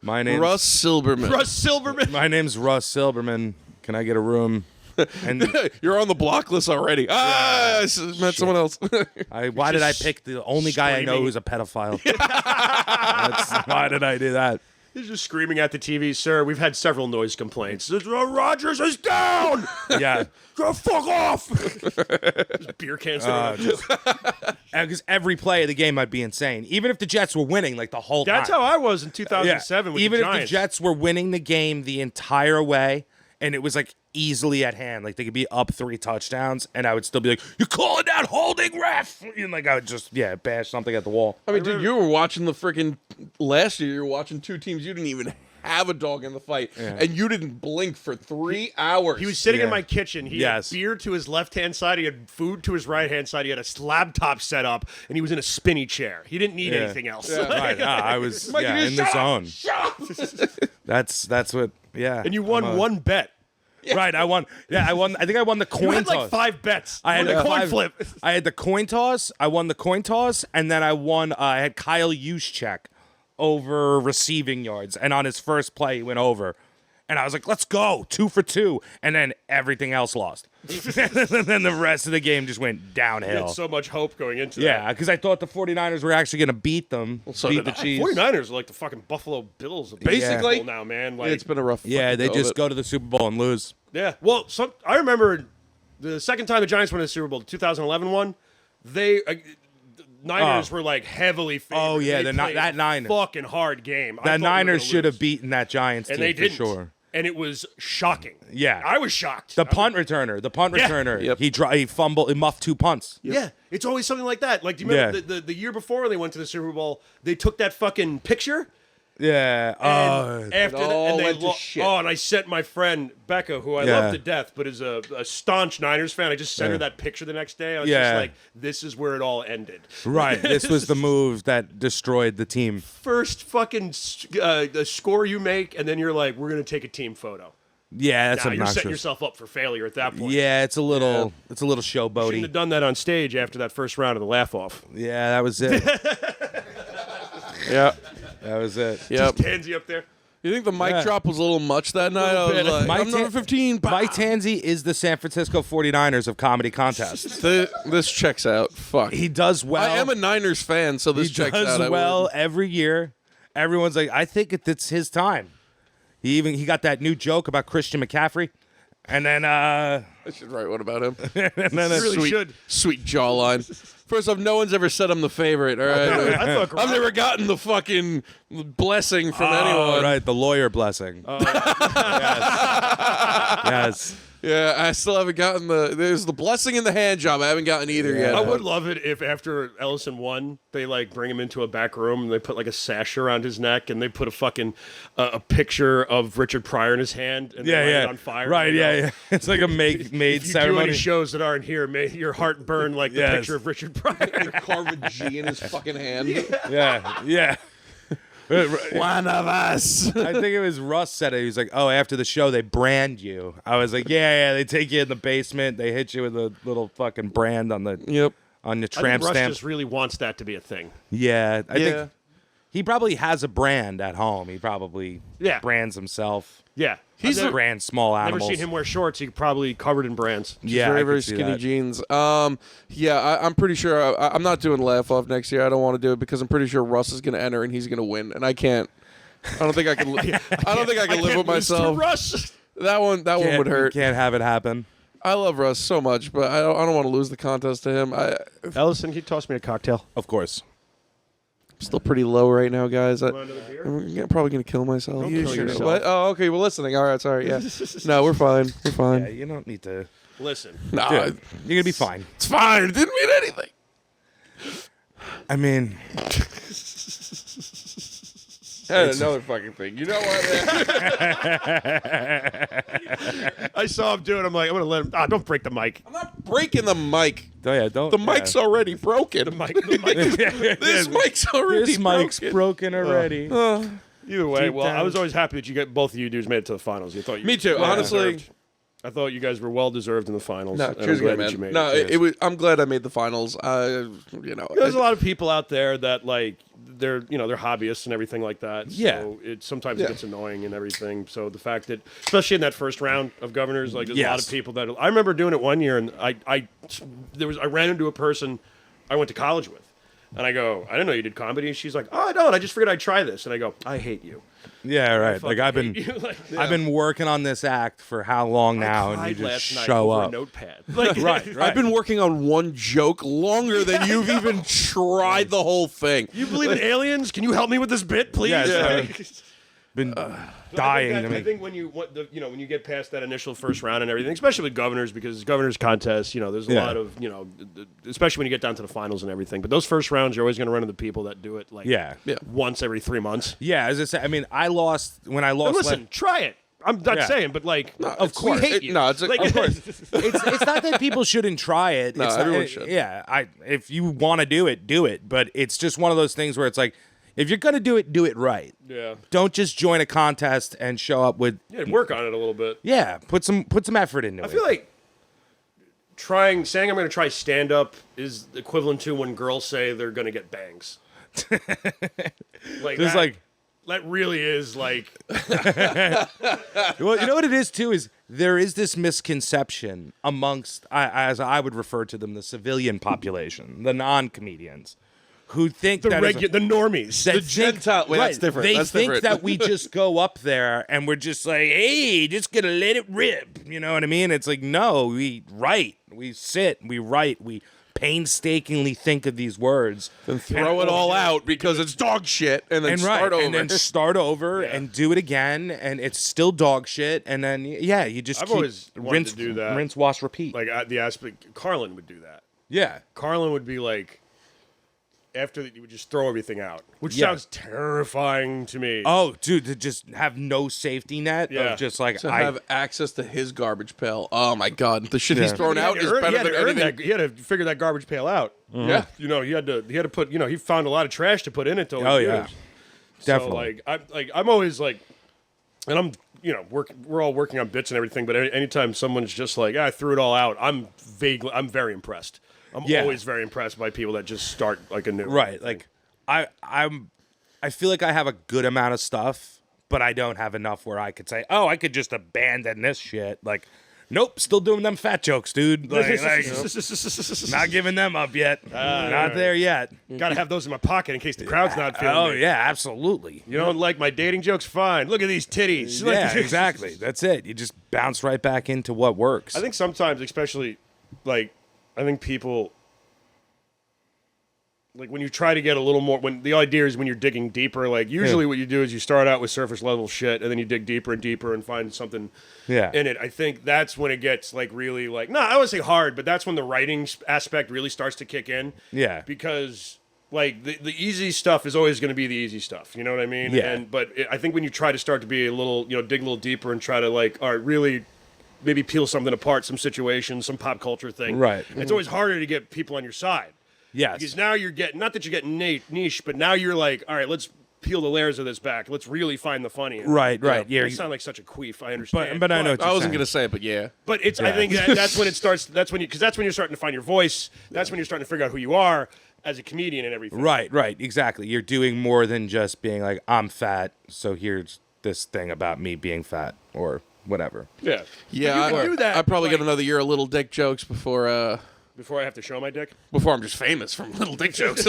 Speaker 1: My name's
Speaker 3: Russ Silberman.
Speaker 2: Russ Silverman.
Speaker 1: My name's Russ Silberman. Can I get a room? And
Speaker 3: You're on the block list already. I met someone else.
Speaker 1: why did I pick the only guy I know
Speaker 2: screaming.
Speaker 1: who's a pedophile? Why did I do that?
Speaker 2: He's just screaming at the TV, sir. We've had several noise complaints. Rodgers is down.
Speaker 1: Yeah.
Speaker 2: Go fuck off. Just beer cans.
Speaker 1: Because every play of the game might be insane. Even if the Jets were winning, like, the whole
Speaker 2: That's
Speaker 1: time.
Speaker 2: how I was in 2007 with
Speaker 1: Even
Speaker 2: the
Speaker 1: if the
Speaker 2: Giants.
Speaker 1: Jets were winning the game the entire way, and it was, like, easily at hand, like, they could be up 3 touchdowns, and I would still be like, you're calling out holding ref! And, like, I would just, bash something at the wall.
Speaker 3: I mean, dude, you were watching the freaking last year. You were watching 2 teams you didn't even have a dog in the fight, and you didn't blink for 3 hours.
Speaker 2: He was sitting in
Speaker 1: Yeah.
Speaker 2: my kitchen. He
Speaker 1: Yes.
Speaker 2: had beer to his left-hand side. He had food to his right-hand side. He had a slab top set up, and he was in a spinny chair. He didn't need anything else.
Speaker 1: Right. I was
Speaker 3: Mike, you
Speaker 1: in
Speaker 3: just
Speaker 1: the
Speaker 3: shut
Speaker 1: zone. That's what,
Speaker 2: And you won one bet.
Speaker 1: Right, I won. Yeah, I won. I think I won the coin
Speaker 2: You had
Speaker 1: toss.
Speaker 2: like 5 bets.
Speaker 1: I had
Speaker 2: a
Speaker 1: a
Speaker 2: coin
Speaker 1: 5
Speaker 2: flip.
Speaker 1: I had the coin toss. I won the coin toss, and then I won. I had Kyle Juszczyk over receiving yards, and on his first play, he went over. And I was like, let's go, 2 for 2. And then everything else lost. And then the rest of the game just went
Speaker 2: You
Speaker 1: downhill.
Speaker 2: had so much hope going into
Speaker 1: Yeah, because I thought the 49ers were actually going to beat them,
Speaker 3: so
Speaker 1: beat
Speaker 3: did
Speaker 1: the
Speaker 3: I.
Speaker 1: Chiefs.
Speaker 2: 49ers are like the fucking Buffalo Bills of
Speaker 3: Basically.
Speaker 2: baseball now, man. Like,
Speaker 3: It's been a rough.
Speaker 1: Yeah,
Speaker 3: fucking
Speaker 1: they
Speaker 3: go of
Speaker 1: just
Speaker 3: it.
Speaker 1: go to the Super Bowl and lose.
Speaker 2: yeah. Well, I remember the second time the Giants won the Super Bowl, the 2011 one. Niners were like heavily favored.
Speaker 1: Oh, yeah,
Speaker 2: They played
Speaker 1: that Niners
Speaker 2: fucking hard game. I
Speaker 1: that
Speaker 2: thought we were
Speaker 1: Niners
Speaker 2: gonna
Speaker 1: should
Speaker 2: lose.
Speaker 1: have beaten that Giants
Speaker 2: And
Speaker 1: team
Speaker 2: they
Speaker 1: for
Speaker 2: didn't.
Speaker 1: sure.
Speaker 2: And it was shocking.
Speaker 1: Yeah.
Speaker 2: I was shocked.
Speaker 1: The punt returner,
Speaker 3: Yep.
Speaker 1: he fumbled, he muffed 2 punts.
Speaker 2: Yeah, it's always something like that. Like, do you remember the year before when they went to the Super Bowl? They took that fucking picture.
Speaker 1: Yeah.
Speaker 2: And after that,
Speaker 3: all
Speaker 2: and they
Speaker 3: went to shit.
Speaker 2: and I sent my friend Becca, who I
Speaker 1: Yeah.
Speaker 2: love to death, but is a staunch Niners fan. I just sent her that picture the next day. I was
Speaker 1: Yeah.
Speaker 2: just like, "This is where it all ended."
Speaker 1: Right. This was the move that destroyed the team.
Speaker 2: First fucking the score you make, and then you're like, "We're gonna take a team photo."
Speaker 1: Yeah, that's
Speaker 2: Now you're setting
Speaker 1: obnoxious.
Speaker 2: yourself up for failure at that point.
Speaker 1: Yeah, it's a little
Speaker 2: Shouldn't
Speaker 1: showboaty.
Speaker 2: have done that on stage after that first round of the laugh off.
Speaker 1: Yeah, that was it.
Speaker 3: Yeah.
Speaker 1: That was it.
Speaker 3: Yep.
Speaker 2: Tanzi up there.
Speaker 3: You think the mic
Speaker 1: Yeah.
Speaker 3: drop was a little much that night? I was
Speaker 2: bit.
Speaker 3: like,
Speaker 1: Mike
Speaker 3: I'm number
Speaker 1: Tan-
Speaker 3: 15.
Speaker 1: Mike Tanzi is the San Francisco 49ers of comedy contests.
Speaker 3: This checks out. Fuck.
Speaker 1: He does well.
Speaker 3: I am a Niners fan, so this
Speaker 1: He
Speaker 3: checks
Speaker 1: does
Speaker 3: out. I
Speaker 1: well
Speaker 3: would-
Speaker 1: every year. Everyone's like, I think it's his time. He got that new joke about Christian McCaffrey, and then
Speaker 3: I should write one about him.
Speaker 1: and then
Speaker 2: You really
Speaker 3: sweet,
Speaker 2: should.
Speaker 3: Sweet jawline. First off, no one's ever said I'm the favorite. All right,
Speaker 2: I thought
Speaker 3: I've never gotten the fucking blessing from anyone.
Speaker 1: right, the lawyer blessing. Yes.
Speaker 3: Yeah, I still haven't gotten there's the blessing and the hand job. I haven't gotten either yet.
Speaker 2: I would love it if after Ellison won, they like bring him into a back room and they put like a sash around his neck and they put a fucking a picture of Richard Pryor in his hand and they light it on fire.
Speaker 1: Right,
Speaker 2: You know,
Speaker 1: yeah. It's like a made
Speaker 2: If you do
Speaker 1: ceremony.
Speaker 2: any shows that aren't here, may your heart burn like the
Speaker 1: Yes.
Speaker 2: picture of Richard Pryor.
Speaker 3: Carve a G in his fucking hand.
Speaker 1: Yeah.
Speaker 3: One of us.
Speaker 1: I think it was Russ said it. He was like, "Oh, after the show, they brand you." I was like, "Yeah, they take you in the basement. They hit you with a little fucking brand on the
Speaker 3: Yep.
Speaker 1: on your
Speaker 2: I think
Speaker 1: tramp
Speaker 2: Russ
Speaker 1: stamp."
Speaker 2: just really wants that to be a thing.
Speaker 1: Yeah, I
Speaker 3: Yeah.
Speaker 1: think he probably has a brand at home. He probably brands himself.
Speaker 2: Yeah.
Speaker 3: He's
Speaker 2: I've never,
Speaker 1: Brands small
Speaker 2: never
Speaker 1: animals.
Speaker 2: seen him wear shorts. He probably covered in brands.
Speaker 1: Yeah,
Speaker 3: very,
Speaker 1: I
Speaker 3: very
Speaker 1: could see
Speaker 3: skinny
Speaker 1: that.
Speaker 3: jeans. Yeah, I'm pretty sure I'm not doing laugh off next year. I don't want to do it because I'm pretty sure Russ is going to enter and he's going to win, and I can't. I don't think I can. I don't think I can live with
Speaker 2: lose to
Speaker 3: myself.
Speaker 2: Russ.
Speaker 3: That one would hurt.
Speaker 1: Can't have it happen.
Speaker 3: I love Russ so much, but I don't want to lose the contest to him. I'm
Speaker 2: Ellison, can you toss me a cocktail?
Speaker 1: Of course.
Speaker 3: still pretty low right now, guys.
Speaker 2: Want another beer?
Speaker 3: I'm probably going to kill myself.
Speaker 2: Don't kill yourself.
Speaker 3: What? Oh, okay. We're listening. All right. Sorry. Yeah. No, we're fine. We're fine.
Speaker 1: Yeah, you don't need to.
Speaker 2: Listen.
Speaker 3: No,
Speaker 1: Dude, you're gonna be fine.
Speaker 3: it's fine. It didn't mean anything.
Speaker 1: I mean,
Speaker 3: Another fucking thing. You know what?
Speaker 2: I saw him do it. I'm like, I'm going to let him. Don't break the mic.
Speaker 3: I'm not breaking the mic.
Speaker 1: don't.
Speaker 3: The mic's already broken.
Speaker 2: The mic.
Speaker 3: This mic's already
Speaker 1: This mic's broken already.
Speaker 2: Either way,
Speaker 1: Deep
Speaker 2: well, I
Speaker 1: down.
Speaker 2: was always happy that you get both of you dudes made it to the finals. You thought you
Speaker 3: Me too,
Speaker 2: well
Speaker 3: honestly.
Speaker 2: deserved. I thought you guys were well deserved in the finals.
Speaker 3: No,
Speaker 2: and I'm
Speaker 3: cheers,
Speaker 2: glad
Speaker 3: again,
Speaker 2: that you
Speaker 3: man.
Speaker 2: made
Speaker 3: No,
Speaker 2: it.
Speaker 3: it was. I'm glad I made the finals.
Speaker 2: There's a lot of people out there that like they're hobbyists and everything like that.
Speaker 1: Yeah.
Speaker 2: So sometimes it gets annoying and everything. So the fact that, especially in that first round of governors, like there's a lot of
Speaker 1: Yes.
Speaker 2: people that I remember doing it one year, and I ran into a person I went to college with, and I go, I didn't know you did comedy. And she's like, Oh, I don't. I just figured I'd try this. And I go, I hate you.
Speaker 1: Yeah, right.
Speaker 2: Fucking
Speaker 1: Like I've
Speaker 2: hate
Speaker 1: been,
Speaker 2: you. Like,
Speaker 1: I've been working on this act for how long now,
Speaker 2: I
Speaker 1: and you
Speaker 2: cried
Speaker 1: just
Speaker 2: last night
Speaker 1: show
Speaker 2: over
Speaker 1: up.
Speaker 2: a notepad. Like,
Speaker 1: Right.
Speaker 3: I've been working on one joke longer than you've even tried the whole thing.
Speaker 2: You believe in aliens? Can you help me with this bit, please?
Speaker 1: Yes,
Speaker 2: Like-
Speaker 1: Been dying to
Speaker 2: I
Speaker 1: me.
Speaker 2: think when you when you get past that initial first round and everything, especially with governors, because governors contests, there's a
Speaker 1: Yeah.
Speaker 2: lot of especially when you get down to the finals and everything. But those first rounds, you're always going to run into people that do it like
Speaker 1: Yeah.
Speaker 2: once every 3 months.
Speaker 1: Yeah, as I said, I mean, I lost when I lost.
Speaker 2: And listen, try it. I'm not
Speaker 1: Yeah.
Speaker 2: saying, but like,
Speaker 1: of course.
Speaker 2: we hate you.
Speaker 3: No, it's
Speaker 2: Like-
Speaker 3: of course.
Speaker 1: it's not that people shouldn't try it.
Speaker 3: No,
Speaker 1: it's
Speaker 3: everyone
Speaker 1: not,
Speaker 3: should.
Speaker 1: Yeah, if you want to do it, do it. But it's just one of those things where it's like, if you're gonna do it right.
Speaker 2: Yeah,
Speaker 1: Don't just join a contest and show up with.
Speaker 2: work on it a little bit.
Speaker 1: Yeah, put some effort into it.
Speaker 2: I feel like saying I'm going to try stand up is equivalent to when girls say they're going to get bangs. Like
Speaker 1: There's like,
Speaker 2: that really is like
Speaker 1: well, you know what it is too is there is this misconception amongst, as I would refer to them, the civilian population, the non-comedians, who think
Speaker 2: the
Speaker 1: that as a-
Speaker 2: the normies.
Speaker 1: that
Speaker 3: The
Speaker 1: think-
Speaker 3: Gentile- wait, that's different.
Speaker 1: They
Speaker 3: That's
Speaker 1: think
Speaker 3: different.
Speaker 1: that we just go up there and we're just like, hey, just gonna let it rip. You know what I mean? It's like, no, we write, we sit, we write, we painstakingly think of these words.
Speaker 3: And throw it all out because it's dog shit, and then start over.
Speaker 1: And then start over and do it again, and it's still dog shit, and then, you just
Speaker 2: I've
Speaker 1: keep
Speaker 2: always wanted to do that.
Speaker 1: rinse, wash, repeat.
Speaker 2: Like the aspect, Carlin would do that.
Speaker 1: Yeah.
Speaker 2: Carlin would be like, after that, you would just throw everything out, which
Speaker 1: Yeah.
Speaker 2: sounds terrifying to me.
Speaker 1: Oh, dude, to just have no safety net
Speaker 2: Yeah.
Speaker 1: of just like
Speaker 3: to have access to his garbage pail. Oh my god, the shit he's thrown out is better than anything.
Speaker 2: He had to figure that garbage pail out.
Speaker 3: Yeah,
Speaker 2: He had to put. He found a lot of trash to put in it.
Speaker 1: Oh yeah, definitely.
Speaker 2: So I'm always like, and I'm we're all working on bits and everything, but anytime someone's just like, I threw it all out, I'm very impressed. I'm always very impressed by people that just start like a new
Speaker 1: Right. Like I feel like I have a good amount of stuff, but I don't have enough where I could say, oh, I could just abandon this shit. Like, nope, still doing them fat jokes, dude. Like, not giving them up yet. Not there yet.
Speaker 2: Got to have those in my pocket in case the crowd's not feeling
Speaker 1: Oh
Speaker 2: me.
Speaker 1: yeah, absolutely.
Speaker 2: You don't like my dating jokes? Fine. Look at these titties.
Speaker 1: Yeah, exactly. That's it. You just bounce right back into what works.
Speaker 2: I think sometimes, especially, like, I think people, like, when you try to get a little more, when the idea is when you're digging deeper, like, usually what you do is you start out with surface level shit, and then you dig deeper and deeper and find something in it. I think that's when it gets, like, really, like, I wouldn't say hard, but that's when the writing aspect really starts to kick in.
Speaker 1: Yeah.
Speaker 2: Because, like, the easy stuff is always going to be the easy stuff. You know what I mean?
Speaker 1: Yeah.
Speaker 2: But I think when you try to start to be a little, dig a little deeper and try to, like, all right, really maybe peel something apart, some situation, some pop culture thing.
Speaker 1: Right.
Speaker 2: It's always harder to get people on your side.
Speaker 1: Yes.
Speaker 2: Because now you're getting, not that you're getting niche, but now you're like, all right, let's peel the layers of this back. Let's really find the funny.
Speaker 1: Right. Yeah.
Speaker 2: You sound like such a queef. I understand.
Speaker 1: But I know what you're
Speaker 3: I wasn't
Speaker 1: saying.
Speaker 3: gonna say it, but yeah.
Speaker 2: But it's, I think that's when it starts, because that's when you're starting to find your voice. That's when you're starting to figure out who you are as a comedian and everything.
Speaker 1: Right, exactly. You're doing more than just being like, I'm fat, so here's this thing about me being fat, or whatever.
Speaker 2: Yeah.
Speaker 3: Yeah,
Speaker 2: You can do that,
Speaker 3: I probably
Speaker 2: like-
Speaker 3: get another year of little dick jokes before
Speaker 2: Before I have to show my dick.
Speaker 3: before I'm just famous from little dick jokes.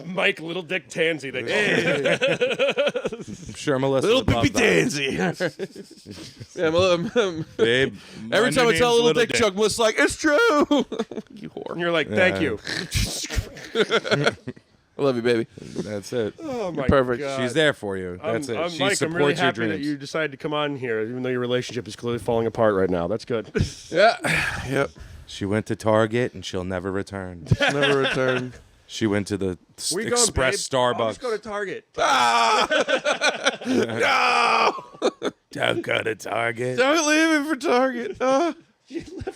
Speaker 2: Mike Little Dick Tanzi. They call him.
Speaker 1: I'm sure Melissa
Speaker 3: Little
Speaker 1: would love
Speaker 3: Pippy
Speaker 1: that.
Speaker 3: Tansy. Yeah,
Speaker 1: Babe,
Speaker 3: every time I tell a little dick joke, Melissa's like, "It's true." You whore.
Speaker 2: And you're like, thank you.
Speaker 3: I love you, baby.
Speaker 1: That's it.
Speaker 2: Oh my
Speaker 3: perfect.
Speaker 2: God.
Speaker 1: She's there for you. That's it. She
Speaker 2: Mike,
Speaker 1: supports
Speaker 2: I'm really
Speaker 1: your
Speaker 2: happy that
Speaker 1: dreams.
Speaker 2: you decided to come on here, even though your relationship is clearly falling apart right now. That's good.
Speaker 3: Yeah. Yep.
Speaker 1: She went to Target and she'll never return.
Speaker 3: Never return.
Speaker 1: She went to the
Speaker 2: Where you going,
Speaker 1: Express
Speaker 2: babe?
Speaker 1: Starbucks.
Speaker 2: I'll just go to Target.
Speaker 3: No.
Speaker 1: Don't go to Target.
Speaker 3: Don't leave me for Target.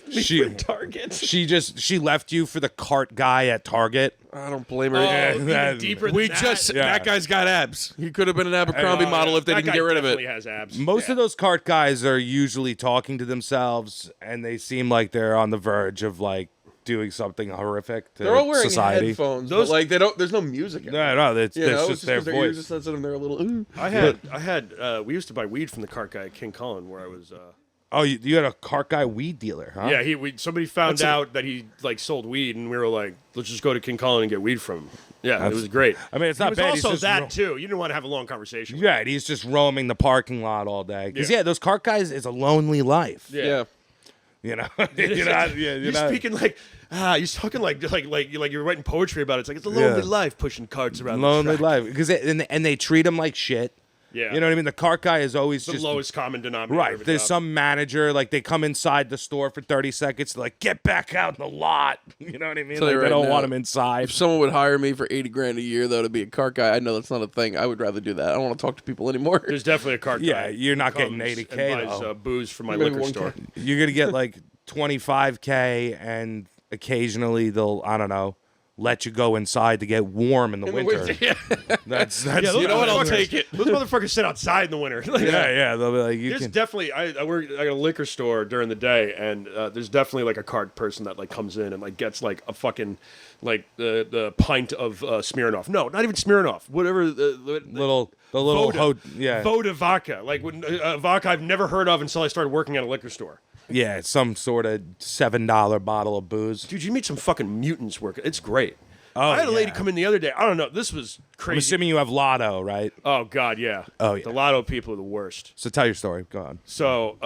Speaker 1: She
Speaker 2: Target.
Speaker 1: she left you for the cart guy at Target.
Speaker 3: I don't blame her.
Speaker 2: Oh, even
Speaker 1: that-
Speaker 2: deeper than
Speaker 3: We
Speaker 2: that.
Speaker 3: just
Speaker 1: Yeah.
Speaker 3: that guy's got abs. He could have been an Abercrombie
Speaker 2: Oh,
Speaker 3: model
Speaker 2: yeah.
Speaker 3: if they
Speaker 2: That
Speaker 3: didn't
Speaker 2: guy
Speaker 3: get rid of
Speaker 2: definitely
Speaker 3: it.
Speaker 2: has abs.
Speaker 1: Most of those cart guys are usually talking to themselves, and they seem like they're on the verge of like doing something horrific to
Speaker 3: They're all wearing
Speaker 1: society.
Speaker 3: headphones.
Speaker 2: Those-
Speaker 3: But like they don't. There's no music. In it.
Speaker 1: No, that's
Speaker 3: You know,
Speaker 1: just their
Speaker 3: 'cause their ears are
Speaker 1: voice.
Speaker 3: sensitive. They're a little. Ooh.
Speaker 2: I had. We used to buy weed from the cart guy at King Cullen, where I was.
Speaker 1: Oh, you had a cart guy weed dealer, huh?
Speaker 2: Yeah, somebody found out that he like sold weed, and we were like, let's just go to King Cullen and get weed from him. Yeah, it was great.
Speaker 1: I mean, it's
Speaker 2: He
Speaker 1: not
Speaker 2: was
Speaker 1: bad. He's
Speaker 2: also
Speaker 1: just
Speaker 2: that too. You didn't want to have a long conversation. with
Speaker 1: Right, he's just roaming the parking lot all day. Because
Speaker 2: Yeah.
Speaker 1: those cart guys is a lonely life.
Speaker 2: him.
Speaker 3: Yeah.
Speaker 1: You know, you're not. Yeah,
Speaker 2: You're
Speaker 1: not,
Speaker 2: speaking like you're talking like you're writing poetry about it. It's like it's a lonely
Speaker 1: Yeah.
Speaker 2: life pushing carts around.
Speaker 1: lonely
Speaker 2: the track.
Speaker 1: life because and they treat him like shit.
Speaker 2: Yeah,
Speaker 1: You know what I mean? The cart guy is always
Speaker 2: the
Speaker 1: just
Speaker 2: lowest common denominator.
Speaker 1: right.
Speaker 2: of a
Speaker 1: There's
Speaker 2: job.
Speaker 1: some manager like they come inside the store for 30 seconds, like get back out in the lot. You know what I mean?
Speaker 3: Tell you
Speaker 1: Like, they
Speaker 3: right
Speaker 1: don't
Speaker 3: now,
Speaker 1: want him inside.
Speaker 3: If someone would hire me for $80,000 a year though to be a cart guy, I know that's not a thing. I would rather do that. I don't want to talk to people anymore.
Speaker 2: There's definitely a cart guy.
Speaker 1: Yeah, you're not
Speaker 2: who
Speaker 1: getting
Speaker 2: comes
Speaker 1: 80K
Speaker 2: and buys,
Speaker 1: though.
Speaker 2: booze from my
Speaker 3: Maybe
Speaker 2: liquor
Speaker 3: 1K.
Speaker 2: store.
Speaker 1: You're gonna get like 25K, and occasionally they'll let you go inside to get warm in the winter.
Speaker 3: Yeah.
Speaker 1: That's
Speaker 2: those
Speaker 3: You know what? I'll
Speaker 2: motherfuckers-
Speaker 3: take it.
Speaker 2: Those motherfuckers sit outside in the winter.
Speaker 1: yeah. They'll be like, you
Speaker 2: There's
Speaker 1: can.
Speaker 2: definitely I got a liquor store during the day, and there's definitely like a cart person that like comes in and like gets like a fucking like the pint of Smirnoff. No, not even Smirnoff. Whatever the
Speaker 1: little
Speaker 2: Voda.
Speaker 1: yeah,
Speaker 2: Voda vodka, like when, vodka I've never heard of until I started working at a liquor store.
Speaker 1: yeah, some sort of $7 bottle of booze.
Speaker 2: Dude, you meet some fucking mutants working. It's great.
Speaker 1: Oh,
Speaker 2: I had a lady
Speaker 1: yeah.
Speaker 2: come in the other day. I don't know. This was
Speaker 1: I'm
Speaker 2: crazy.
Speaker 1: assuming you have Lotto, right?
Speaker 2: Oh God, yeah.
Speaker 1: Oh, yeah.
Speaker 2: The Lotto people are the worst.
Speaker 1: So tell your story. Go on.
Speaker 2: So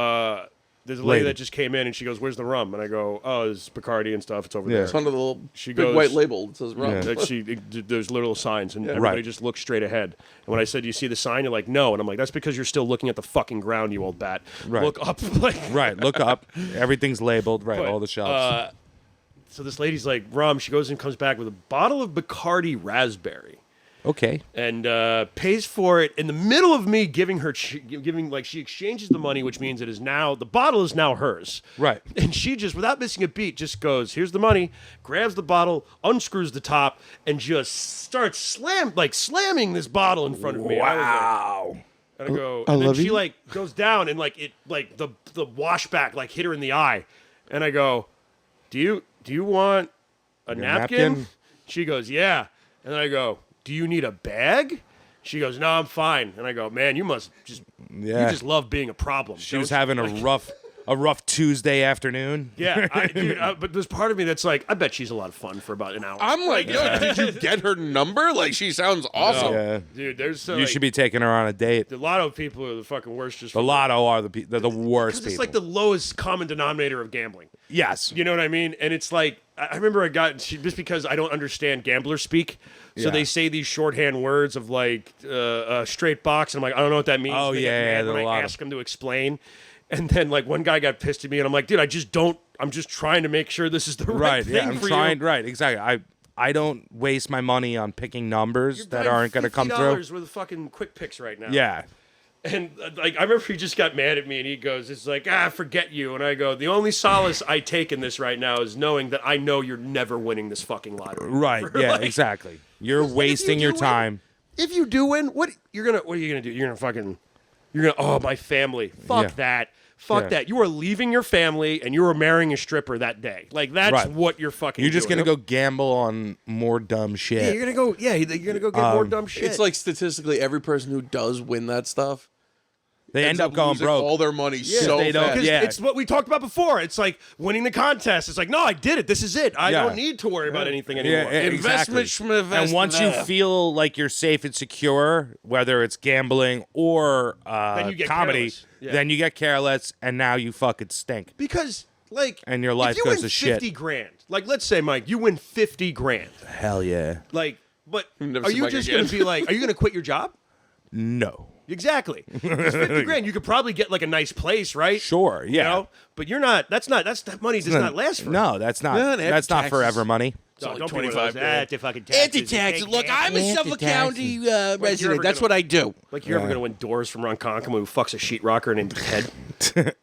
Speaker 2: there's a lady that just came in and she goes, "Where's the rum?" And I go, "Oh, it's Bacardi and stuff. It's over there."
Speaker 3: It's under the little
Speaker 2: She
Speaker 3: big
Speaker 2: goes-
Speaker 3: white label that says rum.
Speaker 2: There's little signs, and everybody just looks straight ahead. And when I said, "Do you see the sign?" You're like, "No," and I'm like, "That's because you're still looking at the fucking ground, you old bat.
Speaker 1: Right.
Speaker 2: Look up." Like,
Speaker 1: Right, look up. Everything's labeled. Right, all the shelves.
Speaker 2: So this lady's like, "Rum." She goes and comes back with a bottle of Bacardi raspberry.
Speaker 1: Okay.
Speaker 2: And pays for it in the middle of me giving her, she exchanges the money, which means the bottle is now hers.
Speaker 1: Right.
Speaker 2: And she just, without missing a beat, just goes, "Here's the money," grabs the bottle, unscrews the top, and just starts slamming this bottle in front of me.
Speaker 1: Wow.
Speaker 2: And I go,
Speaker 3: I
Speaker 2: and then
Speaker 3: love
Speaker 2: she
Speaker 3: you.
Speaker 2: goes down and the washback hit her in the eye. And I go, do you want a napkin? She goes, "Yeah." And then I go, "Do you need a bag?" She goes, "No, I'm fine." And I go, "Man, you must just you just love being a problem."
Speaker 1: She was having a rough Tuesday afternoon.
Speaker 2: Yeah, but there's part of me that's like, I bet she's a lot of fun for about an hour.
Speaker 3: I'm like, yo, did you get her number? Like, she sounds awesome.
Speaker 1: Yeah.
Speaker 2: Dude, there's
Speaker 1: You should be taking her on a date.
Speaker 2: the Lotto people are the fucking worst. Just
Speaker 1: The Lotto are they're the worst
Speaker 2: because it's
Speaker 1: people.
Speaker 2: like the lowest common denominator of gambling.
Speaker 1: Yes.
Speaker 2: You know what I mean? And it's like, I remember just because I don't understand gambler speak, so
Speaker 1: Yeah.
Speaker 2: they say these shorthand words of like straight box, and I'm like, I don't know what that means.
Speaker 1: Oh,
Speaker 2: They get
Speaker 1: yeah,
Speaker 2: mad
Speaker 1: there
Speaker 2: when
Speaker 1: are a
Speaker 2: I
Speaker 1: lot
Speaker 2: ask them to explain. And then like one guy got pissed at me, and I'm like, dude, I'm just trying to make sure this is the right
Speaker 1: Right.
Speaker 2: thing
Speaker 1: Yeah. I'm
Speaker 2: for
Speaker 1: trying.
Speaker 2: you.
Speaker 1: Right. Exactly. I don't waste my money on picking numbers that aren't going to come through.
Speaker 2: $50 worth of fucking quick picks right now.
Speaker 1: Yeah.
Speaker 2: And like I remember he just got mad at me, and he goes, "It's like forget you." And I go, "The only solace I take in this right now is knowing that I know you're never winning this fucking lottery."
Speaker 1: Right. Yeah.
Speaker 2: Like,
Speaker 1: Exactly. You're
Speaker 2: if you
Speaker 1: wasting your
Speaker 2: do
Speaker 1: time.
Speaker 2: If you do win, what are you gonna do? You're gonna oh, my family. Fuck
Speaker 1: Yeah.
Speaker 2: that. Fuck
Speaker 1: Yeah.
Speaker 2: that. You are leaving your family and you are marrying a stripper that day. Like that's
Speaker 1: Right.
Speaker 2: what you're fucking
Speaker 1: You're just
Speaker 2: doing.
Speaker 1: gonna go gamble on more dumb shit.
Speaker 2: Yeah, you're gonna go get more dumb shit.
Speaker 3: It's like statistically, every person who does win that stuff
Speaker 1: They end
Speaker 3: ends
Speaker 1: up going
Speaker 3: losing
Speaker 1: broke.
Speaker 3: all their money so
Speaker 1: they don't-
Speaker 3: fast.
Speaker 2: because
Speaker 1: yeah.
Speaker 2: it's what we talked about before. It's like winning the contest. It's like, no, I did it. This is it. I
Speaker 1: Yeah.
Speaker 2: don't need to worry about anything anymore.
Speaker 1: Exactly. And once you feel like you're safe and secure, whether it's gambling or
Speaker 2: Then you get
Speaker 1: comedy,
Speaker 2: careless. Yeah.
Speaker 1: then you get careless, and now you fucking stink.
Speaker 2: Because like,
Speaker 1: And your life
Speaker 2: if you
Speaker 1: goes
Speaker 2: win
Speaker 1: to shit.
Speaker 2: 50 grand. Like, let's say, Mike, you win 50 grand.
Speaker 1: Hell yeah.
Speaker 2: Like, but
Speaker 3: Never
Speaker 2: are
Speaker 3: see
Speaker 2: you
Speaker 3: Mike
Speaker 2: just
Speaker 3: again.
Speaker 2: going to be like, are you going to quit your job?
Speaker 1: No.
Speaker 2: Exactly. It's 50 grand. You could probably get like a nice place, right?
Speaker 1: Sure. Yeah.
Speaker 2: You know? But you're not. That money does not last for.
Speaker 1: No, that's not.
Speaker 3: Yeah, and after
Speaker 1: that's not
Speaker 3: taxes.
Speaker 1: forever money.
Speaker 2: Don't
Speaker 3: only
Speaker 2: be one of
Speaker 3: 25
Speaker 2: those,
Speaker 3: grand.
Speaker 2: the fucking taxes.
Speaker 3: Anti-taxes.
Speaker 2: You
Speaker 3: Look,
Speaker 2: pay
Speaker 3: I'm a
Speaker 2: taxes.
Speaker 3: Suffolk County
Speaker 2: ever
Speaker 3: resident. That's
Speaker 2: gonna-
Speaker 3: what I do.
Speaker 2: Like you're ever going to win doors from Ronkonkoma who fucks a sheetrocker named Ted?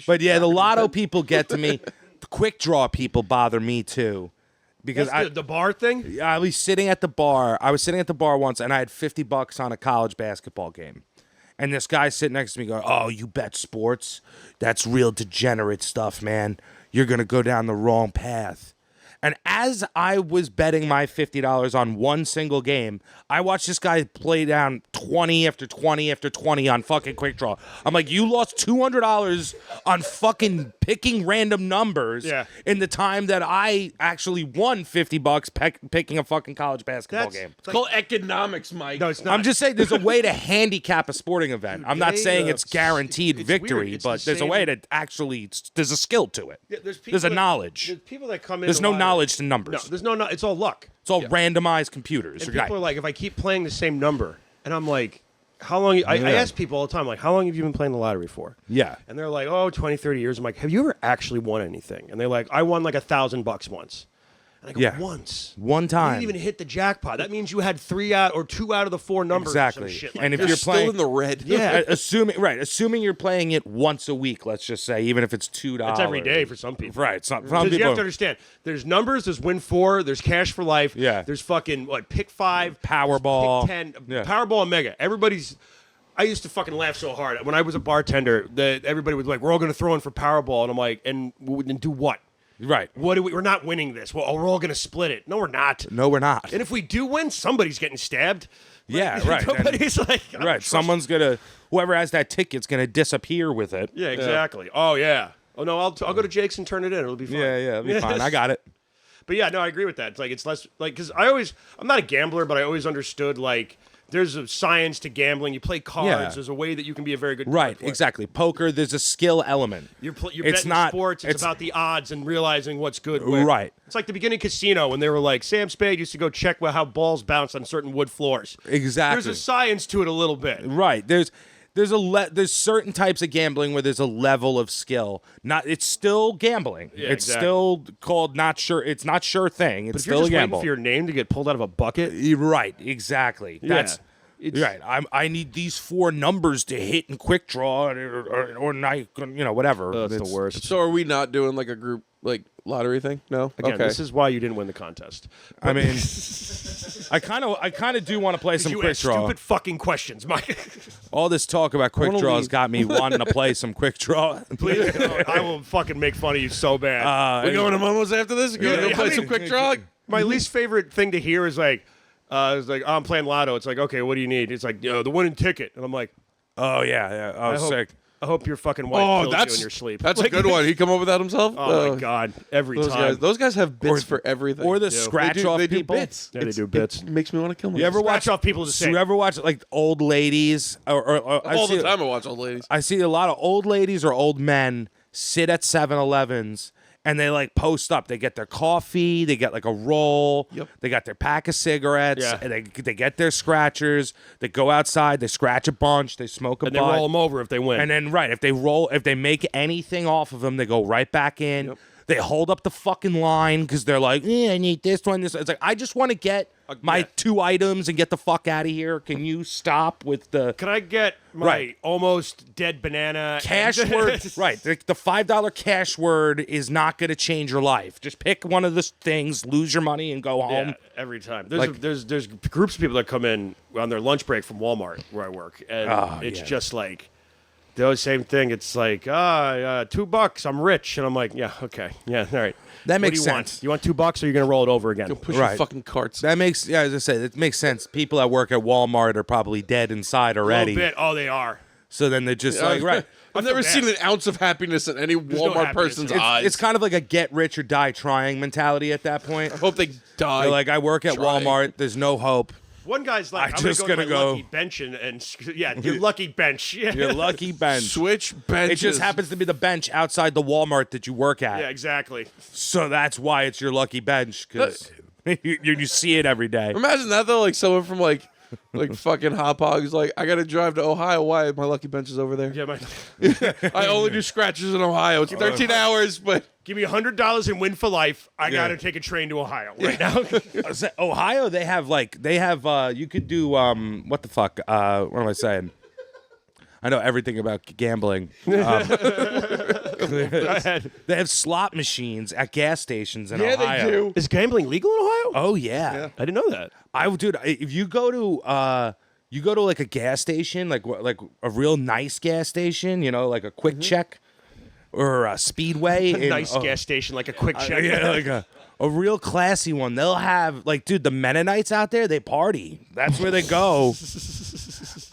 Speaker 1: But yeah, the Lotto people get to me. The quick draw people bother me too, because
Speaker 2: That's the bar thing?
Speaker 1: I was sitting at the bar. I was sitting at the bar once, and I had $50 on a college basketball game. And this guy sitting next to me going, "Oh, you bet sports? That's real degenerate stuff, man. You're going to go down the wrong path." And as I was betting my $50 on one single game, I watched this guy play down 20 after 20 after 20 on fucking quick draw. I'm like, you lost $200 on fucking picking random numbers
Speaker 2: Yeah.
Speaker 1: in the time that I actually won $50 picking a fucking college basketball game.
Speaker 3: It's called economics, Mike.
Speaker 2: No, it's not.
Speaker 1: I'm just saying there's a way to handicap a sporting event. I'm not saying it's guaranteed
Speaker 2: it's
Speaker 1: victory,
Speaker 2: weird. It's
Speaker 1: but
Speaker 2: the
Speaker 1: there's a
Speaker 2: same-
Speaker 1: way to actually, there's a skill to it.
Speaker 2: Yeah,
Speaker 1: There's a knowledge.
Speaker 2: There's people that come in.
Speaker 1: There's
Speaker 2: the
Speaker 1: no
Speaker 2: lottery-
Speaker 1: knowledge to numbers.
Speaker 2: No, there's no. It's all luck.
Speaker 1: It's all randomized computers.
Speaker 2: And people are like, if I keep playing the same number, and I'm like, how long? I ask people all the time, like, how long have you been playing the lottery for?
Speaker 1: Yeah.
Speaker 2: And they're like, oh, 20, 30 years. I'm like, have you ever actually won anything? And they're like, I won like $1,000 once. And I go,
Speaker 1: Yeah.
Speaker 2: once.
Speaker 1: One
Speaker 2: You
Speaker 1: time.
Speaker 2: didn't even hit the jackpot. That means you had 2 out of the 4 numbers. Or
Speaker 1: Exactly.
Speaker 2: some shit like
Speaker 1: And if
Speaker 2: that.
Speaker 1: you're
Speaker 3: Still
Speaker 1: playing
Speaker 3: in the red.
Speaker 2: Yeah.
Speaker 1: assuming you're playing it once a week, let's just say, even if it's $2.
Speaker 2: It's every day for some people.
Speaker 1: Right. Some
Speaker 2: Because you
Speaker 1: people.
Speaker 2: have to understand, there's numbers, there's win 4, there's cash for life.
Speaker 1: Yeah.
Speaker 2: There's fucking pick 5,
Speaker 1: Powerball.
Speaker 2: pick 10,
Speaker 1: Yeah.
Speaker 2: Powerball and Mega. I used to fucking laugh so hard when I was a bartender that everybody was like, "We're all going to throw in for Powerball," and I'm like, "And do what?
Speaker 1: Right.
Speaker 2: What do we? We're not winning this. Well, we're all going to split it. No, we're not.
Speaker 1: No, we're not.
Speaker 2: And if we do win, somebody's getting stabbed.
Speaker 1: Yeah,
Speaker 2: Like,
Speaker 1: right.
Speaker 2: Somebody's like, I don't
Speaker 1: Right.
Speaker 2: trust-
Speaker 1: Someone's gonna. Whoever has that ticket's gonna disappear with it.
Speaker 2: Yeah, exactly. Oh yeah. Oh no, I'll go to Jake's and turn it in. It'll be fine.
Speaker 1: Yeah. It'll be fine. I got it.
Speaker 2: But yeah, no, I agree with that. It's less like because I'm not a gambler, but I always understood like there's a science to gambling. You play cards.
Speaker 1: Yeah.
Speaker 2: There's a way that you can be a very good card
Speaker 1: Right,
Speaker 2: player.
Speaker 1: exactly. Poker, there's a skill element.
Speaker 2: You're
Speaker 1: It's
Speaker 2: betting
Speaker 1: not-
Speaker 2: sports. It's
Speaker 1: it's-
Speaker 2: about the odds and realizing what's good. Where.
Speaker 1: Right.
Speaker 2: It's like the beginning casino when they were like, Sam Spade used to go check how balls bounce on certain wood floors.
Speaker 1: Exactly.
Speaker 2: There's a science to it a little bit.
Speaker 1: Right. There's certain types of gambling where there's a level of skill. It's still gambling.
Speaker 2: Yeah,
Speaker 1: it's
Speaker 2: exactly.
Speaker 1: still called not sure. It's not sure thing. It's
Speaker 2: But if
Speaker 1: still
Speaker 2: you're
Speaker 1: a
Speaker 2: just waiting
Speaker 1: gamble.
Speaker 2: for your name to get pulled out of a bucket,
Speaker 1: Right. Exactly. That's right. I need these 4 numbers to hit in quick draw or night. Whatever.
Speaker 2: that's
Speaker 1: It's-
Speaker 2: the worst.
Speaker 3: So are we not doing like a group like lottery thing? No.
Speaker 2: Again,
Speaker 3: okay.
Speaker 2: this is why you didn't win the contest.
Speaker 1: I mean, I kind of do want to play some
Speaker 2: You
Speaker 1: quick
Speaker 2: ask
Speaker 1: draw.
Speaker 2: stupid fucking questions, Mike.
Speaker 1: All this talk about quick
Speaker 3: wanna
Speaker 1: draws
Speaker 3: leave.
Speaker 1: got me wanting to play some quick draw.
Speaker 2: Please, I will fucking make fun of you so bad.
Speaker 3: we going to Momo's after this? You
Speaker 2: Yeah,
Speaker 3: going to
Speaker 2: yeah,
Speaker 3: play
Speaker 2: I
Speaker 3: some
Speaker 2: mean-
Speaker 3: quick draw?
Speaker 2: My least favorite thing to hear is like, oh, I'm playing Lotto. It's like, okay, what do you need? It's like, the winning ticket. And I'm like,
Speaker 1: Oh yeah. Oh, sick.
Speaker 2: I hope your fucking wife
Speaker 3: Oh,
Speaker 2: kills you
Speaker 3: that's
Speaker 2: in your sleep.
Speaker 3: That's a good one. He come up with that himself?
Speaker 2: Oh my god, every time.
Speaker 3: Those guys have bits for everything.
Speaker 1: Or the
Speaker 2: Yeah.
Speaker 1: scratch off
Speaker 3: they do
Speaker 1: people.
Speaker 3: bits.
Speaker 2: Yeah, they do bits.
Speaker 3: It makes me want to kill myself.
Speaker 1: You ever
Speaker 2: Scratch
Speaker 1: watch
Speaker 2: off people to say.
Speaker 1: You ever watch like old ladies or I
Speaker 3: all
Speaker 1: see,
Speaker 3: the time I watch old ladies.
Speaker 1: I see a lot of old ladies or old men sit at 7-Elevens and they like post up. They get their coffee, they get like a roll,
Speaker 3: Yep.
Speaker 1: they got their pack of cigarettes,
Speaker 2: Yeah.
Speaker 1: and they get their scratchers. They go outside, they scratch a bunch, they smoke a
Speaker 2: And they
Speaker 1: butt,
Speaker 2: roll them over if they win.
Speaker 1: and then if they make anything off of them, they go right back in.
Speaker 3: Yep.
Speaker 1: They hold up the fucking line because they're like, I need this one. This. It's like I just want to get my
Speaker 2: yeah.
Speaker 1: 2 items and get the fuck out of here. Can you stop with the
Speaker 2: Can I get my
Speaker 1: Right.
Speaker 2: almost dead banana?
Speaker 1: cash
Speaker 2: and-
Speaker 1: word? Right, the $5 cash word is not going to change your life. Just pick one of the things, lose your money, and go home.
Speaker 2: Yeah, every time. There's,
Speaker 1: Like-
Speaker 2: there's groups of people that come in on their lunch break from Walmart where I work, and it's
Speaker 1: yeah.
Speaker 2: just like the same thing. It's like $2. I'm rich, and I'm like, yeah, okay, yeah, all right.
Speaker 1: That
Speaker 2: What
Speaker 1: makes
Speaker 2: do you
Speaker 1: sense.
Speaker 2: Want? You want $2, or you're gonna roll it over again?
Speaker 3: Push
Speaker 1: Right.
Speaker 3: your fucking carts.
Speaker 1: That makes as I said, it makes sense. People that work at Walmart are probably dead inside
Speaker 2: A
Speaker 1: already.
Speaker 2: little bit. Oh, they are.
Speaker 1: So then they're just like, right.
Speaker 3: I've never
Speaker 2: bad.
Speaker 3: seen an ounce of happiness in any
Speaker 2: no
Speaker 3: Walmart
Speaker 2: happiness
Speaker 3: person's
Speaker 2: in it.
Speaker 3: eyes.
Speaker 1: It's kind of like a get rich or die trying mentality at that point.
Speaker 3: I hope they die.
Speaker 1: They're like, I work at
Speaker 3: trying.
Speaker 1: Walmart. There's no hope.
Speaker 2: One guy's like,
Speaker 1: I'm
Speaker 2: I'm
Speaker 1: just
Speaker 2: gonna
Speaker 1: gonna
Speaker 2: go to my
Speaker 1: go-
Speaker 2: lucky bench and yeah, your lucky bench. Yeah,
Speaker 1: You're lucky bench.
Speaker 3: Switch
Speaker 1: It
Speaker 3: benches.
Speaker 1: just happens to be the bench outside the Walmart that you work at.
Speaker 2: yeah, exactly.
Speaker 1: So that's why it's your lucky bench because you see it every day.
Speaker 3: Imagine that though, like someone from like fucking Hop Hog's like, I gotta drive to Ohio. Why? My lucky bench is over there.
Speaker 2: Yeah,
Speaker 3: I only do scratches in Ohio. It's 13 hours, but
Speaker 2: give me $100 and win for life. I
Speaker 1: Yeah.
Speaker 2: gotta take a train to Ohio right now.
Speaker 1: Ohio, they have you could do what the fuck? What am I saying? I know everything about gambling. They have slot machines at gas stations in
Speaker 3: yeah,
Speaker 1: Ohio.
Speaker 3: they do.
Speaker 2: Is gambling legal in Ohio?
Speaker 1: Oh yeah.
Speaker 2: I didn't know that.
Speaker 1: Dude, if you go to like a gas station, like a real nice gas station, like a Quick Check or a Speedway, in-
Speaker 2: Nice gas station, like a quick check.
Speaker 1: yeah, like a real classy one. They'll have dude, the Mennonites out there, they party. That's where they go.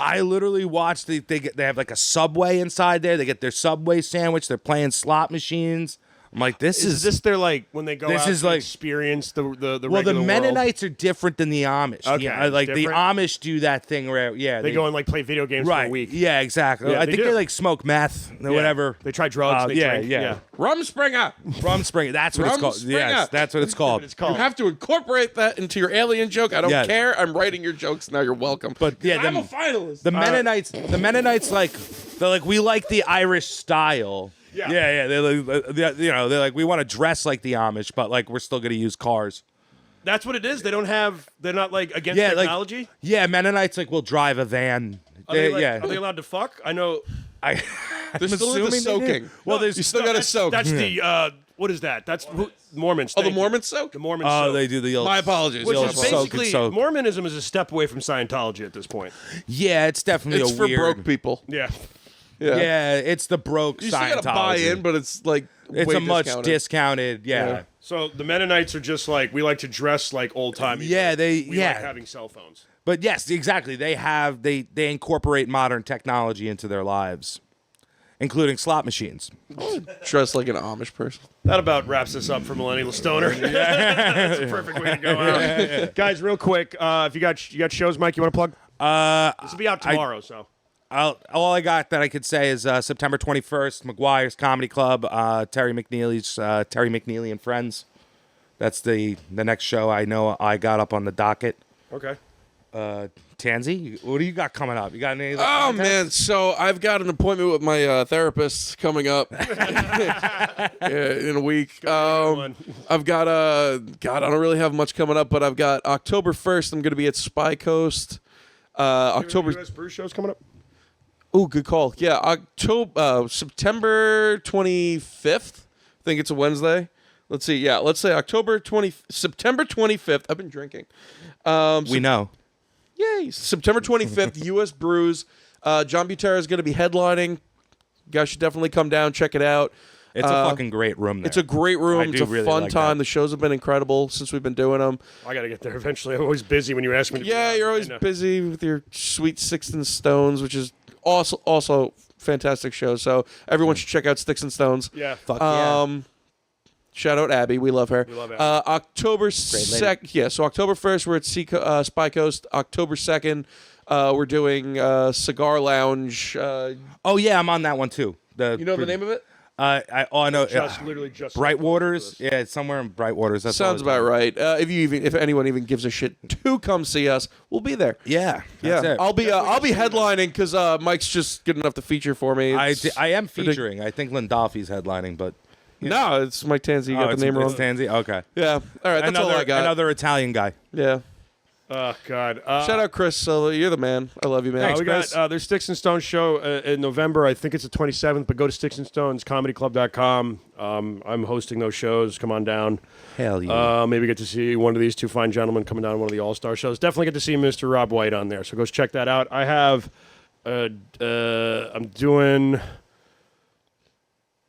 Speaker 1: I literally watched. They have like a Subway inside there. They get their Subway sandwich. They're playing slot machines. I'm like,
Speaker 2: Is this their like when they go
Speaker 1: This
Speaker 2: out
Speaker 1: is
Speaker 2: to
Speaker 1: like-
Speaker 2: experience the
Speaker 1: well, the
Speaker 2: regular world?
Speaker 1: Mennonites are different than the Amish.
Speaker 2: Okay,
Speaker 1: Yeah, like the
Speaker 2: different?
Speaker 1: Amish do that thing where
Speaker 2: They go and like play video games
Speaker 1: right.
Speaker 2: for a week.
Speaker 1: Yeah, exactly.
Speaker 2: Yeah,
Speaker 1: I
Speaker 2: they
Speaker 1: think
Speaker 2: do.
Speaker 1: they like smoke meth or
Speaker 2: Yeah.
Speaker 1: whatever.
Speaker 2: They try drugs. They
Speaker 1: yeah,
Speaker 2: drink.
Speaker 1: yeah.
Speaker 3: Rumspringer.
Speaker 1: Rumspringa. That's what it's called.
Speaker 3: Rumspringa.
Speaker 1: Yes, that's what it's called.
Speaker 2: It's
Speaker 3: You
Speaker 2: called.
Speaker 3: have to incorporate that into your alien joke. I don't
Speaker 1: Yeah.
Speaker 3: care. I'm writing your jokes now. You're welcome.
Speaker 1: But yeah,
Speaker 3: I'm
Speaker 1: the-
Speaker 3: a finalist.
Speaker 1: The Mennonites, they're like, we like the Irish style.
Speaker 2: Yeah.
Speaker 1: yeah. They're like, we want to dress like the Amish, but like we're still gonna use cars.
Speaker 2: That's what it is. They're not like against
Speaker 1: Yeah,
Speaker 2: technology.
Speaker 1: like yeah, Mennonites like will drive a van.
Speaker 2: Are they, like,
Speaker 1: yeah,
Speaker 2: Are they allowed to fuck? I know.
Speaker 1: I'm
Speaker 3: There's still the
Speaker 1: assuming they do.
Speaker 3: soaking.
Speaker 1: Well, there's
Speaker 3: You still got to soak.
Speaker 2: That's the what is that? That's Mormons.
Speaker 3: Oh, the
Speaker 2: thank you.
Speaker 3: Mormons soak?
Speaker 2: The Mormons.
Speaker 1: Oh,
Speaker 2: soak.
Speaker 1: they do the old.
Speaker 3: My apologies.
Speaker 2: Which
Speaker 1: the
Speaker 2: is
Speaker 1: old soak and
Speaker 2: basically
Speaker 1: soak.
Speaker 2: Mormonism is a step away from Scientology at this point.
Speaker 1: Yeah, it's definitely
Speaker 3: It's
Speaker 1: a
Speaker 3: for
Speaker 1: weird.
Speaker 3: broke people.
Speaker 2: Yeah.
Speaker 1: Yeah, it's the broke
Speaker 3: You still
Speaker 1: Scientology.
Speaker 3: got to buy in, but it's like
Speaker 1: it's
Speaker 3: way
Speaker 1: a much
Speaker 3: discounted.
Speaker 1: discounted. Yeah.
Speaker 2: So the Mennonites are just like we like to dress like old timey.
Speaker 1: Yeah,
Speaker 2: we
Speaker 1: yeah.
Speaker 2: like having cell phones.
Speaker 1: But yes, exactly. They incorporate modern technology into their lives, including slot machines.
Speaker 3: Dressed like an Amish person.
Speaker 2: That about wraps us up for Millennial Stoner. That's a perfect way to go out. Guys, real quick, if you got shows, Mike, you want to plug? This will be out tomorrow, so.
Speaker 1: All I got that I could say is September 21st, McGuire's Comedy Club, Terry McNeely's Terry McNeely and Friends. That's the next show I know I got up on the docket.
Speaker 2: Okay.
Speaker 1: Tanzi, what do you got coming up? You got any?
Speaker 3: Oh man, so I've got an appointment with my therapist coming up in a week. I've got God, I don't really have much coming up, but I've got October 1st. I'm going to be at Spy Coast. October.
Speaker 2: US Brew shows coming up.
Speaker 3: Oh, good call. Yeah, September 25th. I think it's a Wednesday. Let's see. Yeah, let's say September 25th. I've been drinking.
Speaker 1: We know.
Speaker 3: Yay! September 25th, US Brews. John Butera is going to be headlining. You guys should definitely come down, check it out.
Speaker 1: It's a fucking great room there.
Speaker 3: It's a great room. It's a
Speaker 1: really
Speaker 3: fun
Speaker 1: like
Speaker 3: time.
Speaker 1: that.
Speaker 3: The shows have been incredible since we've been doing them.
Speaker 2: I got to get there eventually. I'm always busy when you ask me to
Speaker 3: Yeah, you're always busy with your sweet Sticks and Stones, which is also fantastic show. So everyone should check out Sticks and Stones.
Speaker 2: Yeah.
Speaker 1: Fuck yeah.
Speaker 3: Shout out Abby, we love her.
Speaker 2: We love Abby.
Speaker 3: October 2nd, yeah. So October 1st, we're at Spy Coast. October 2nd, we're doing Cigar Lounge.
Speaker 1: Oh yeah, I'm on that one too.
Speaker 3: You know the name of it?
Speaker 1: I know.
Speaker 2: Literally just
Speaker 1: Brightwaters. Yeah, it's somewhere in Brightwaters. That
Speaker 3: Sounds about right. If anyone even gives a shit to come see us, we'll be there.
Speaker 1: Yeah,
Speaker 3: Yeah,
Speaker 1: that's it.
Speaker 3: I'll be headlining because Mike's just good enough to feature for me.
Speaker 1: I am featuring. I think Lindolfi's headlining, but
Speaker 3: No, it's Mike Tanzi. You got the name wrong.
Speaker 1: It's Tanzi. Okay.
Speaker 3: Yeah. All right, that's all I got.
Speaker 1: Another Italian guy.
Speaker 3: Yeah.
Speaker 2: Oh, God.
Speaker 3: Shout out Chris. You're the man. I love you, man.
Speaker 2: We got their Sticks and Stones show in November. I think it's the 27th, but go to sticksandstonescomedyclub.com. I'm hosting those shows. Come on down.
Speaker 1: Hell yeah.
Speaker 2: Maybe get to see one of these two fine gentlemen coming down to one of the All-Star shows. Definitely get to see Mr. Rob White on there, so go check that out. I have, I'm doing...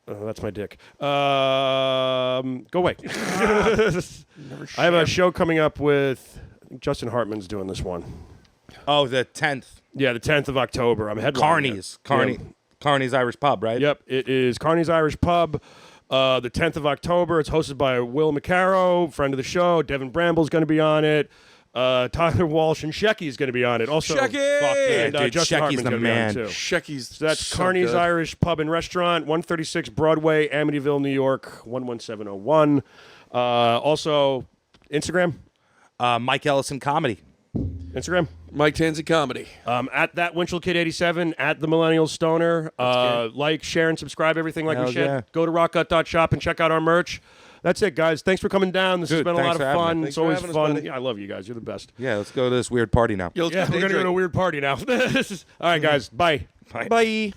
Speaker 2: that's my dick. Go away. I have a show coming up with... Justin Hartman's doing this one.
Speaker 1: Oh, the 10th.
Speaker 2: Yeah, the 10th of October. I'm headlining
Speaker 1: Carney's Irish Pub, right?
Speaker 2: Yep, it is Carney's Irish Pub. The 10th of October. It's hosted by Will McCarrow, friend of the show. Devin Bramble's going to be on it. Tyler Walsh and Shecky's going to be on it. Also,
Speaker 3: Shecky!
Speaker 1: Fuck yeah,
Speaker 2: and
Speaker 1: dude.
Speaker 2: Justin
Speaker 1: Shecky's
Speaker 2: Hartman's
Speaker 1: the
Speaker 2: going to be on
Speaker 1: man.
Speaker 2: it too.
Speaker 3: Shecky's
Speaker 2: So that's Carney's
Speaker 3: good.
Speaker 2: Irish Pub and Restaurant, 136 Broadway, Amityville, New York, 11701. Also, Instagram.
Speaker 1: Mike Ellison Comedy.
Speaker 2: Instagram.
Speaker 3: Mike Tanzi Comedy.
Speaker 2: At that Winchell Kid 87, at the Millennial Stoner. Like, share, and subscribe. Everything like we
Speaker 1: Hell
Speaker 2: should.
Speaker 1: yeah.
Speaker 2: Go to rockut.shop and check out our merch. That's it, guys. Thanks for coming down. This has
Speaker 1: Dude,
Speaker 2: been a lot
Speaker 1: thanks
Speaker 2: of
Speaker 1: for having
Speaker 2: fun.
Speaker 1: me.
Speaker 2: It's
Speaker 3: Thanks for
Speaker 2: always
Speaker 3: having us,
Speaker 2: fun.
Speaker 3: buddy.
Speaker 2: Yeah, I love you guys. You're the best.
Speaker 1: Yeah, let's go to this weird party now.
Speaker 2: Yeah, we're going to go to a weird party now. All right, guys. Bye.
Speaker 3: Bye.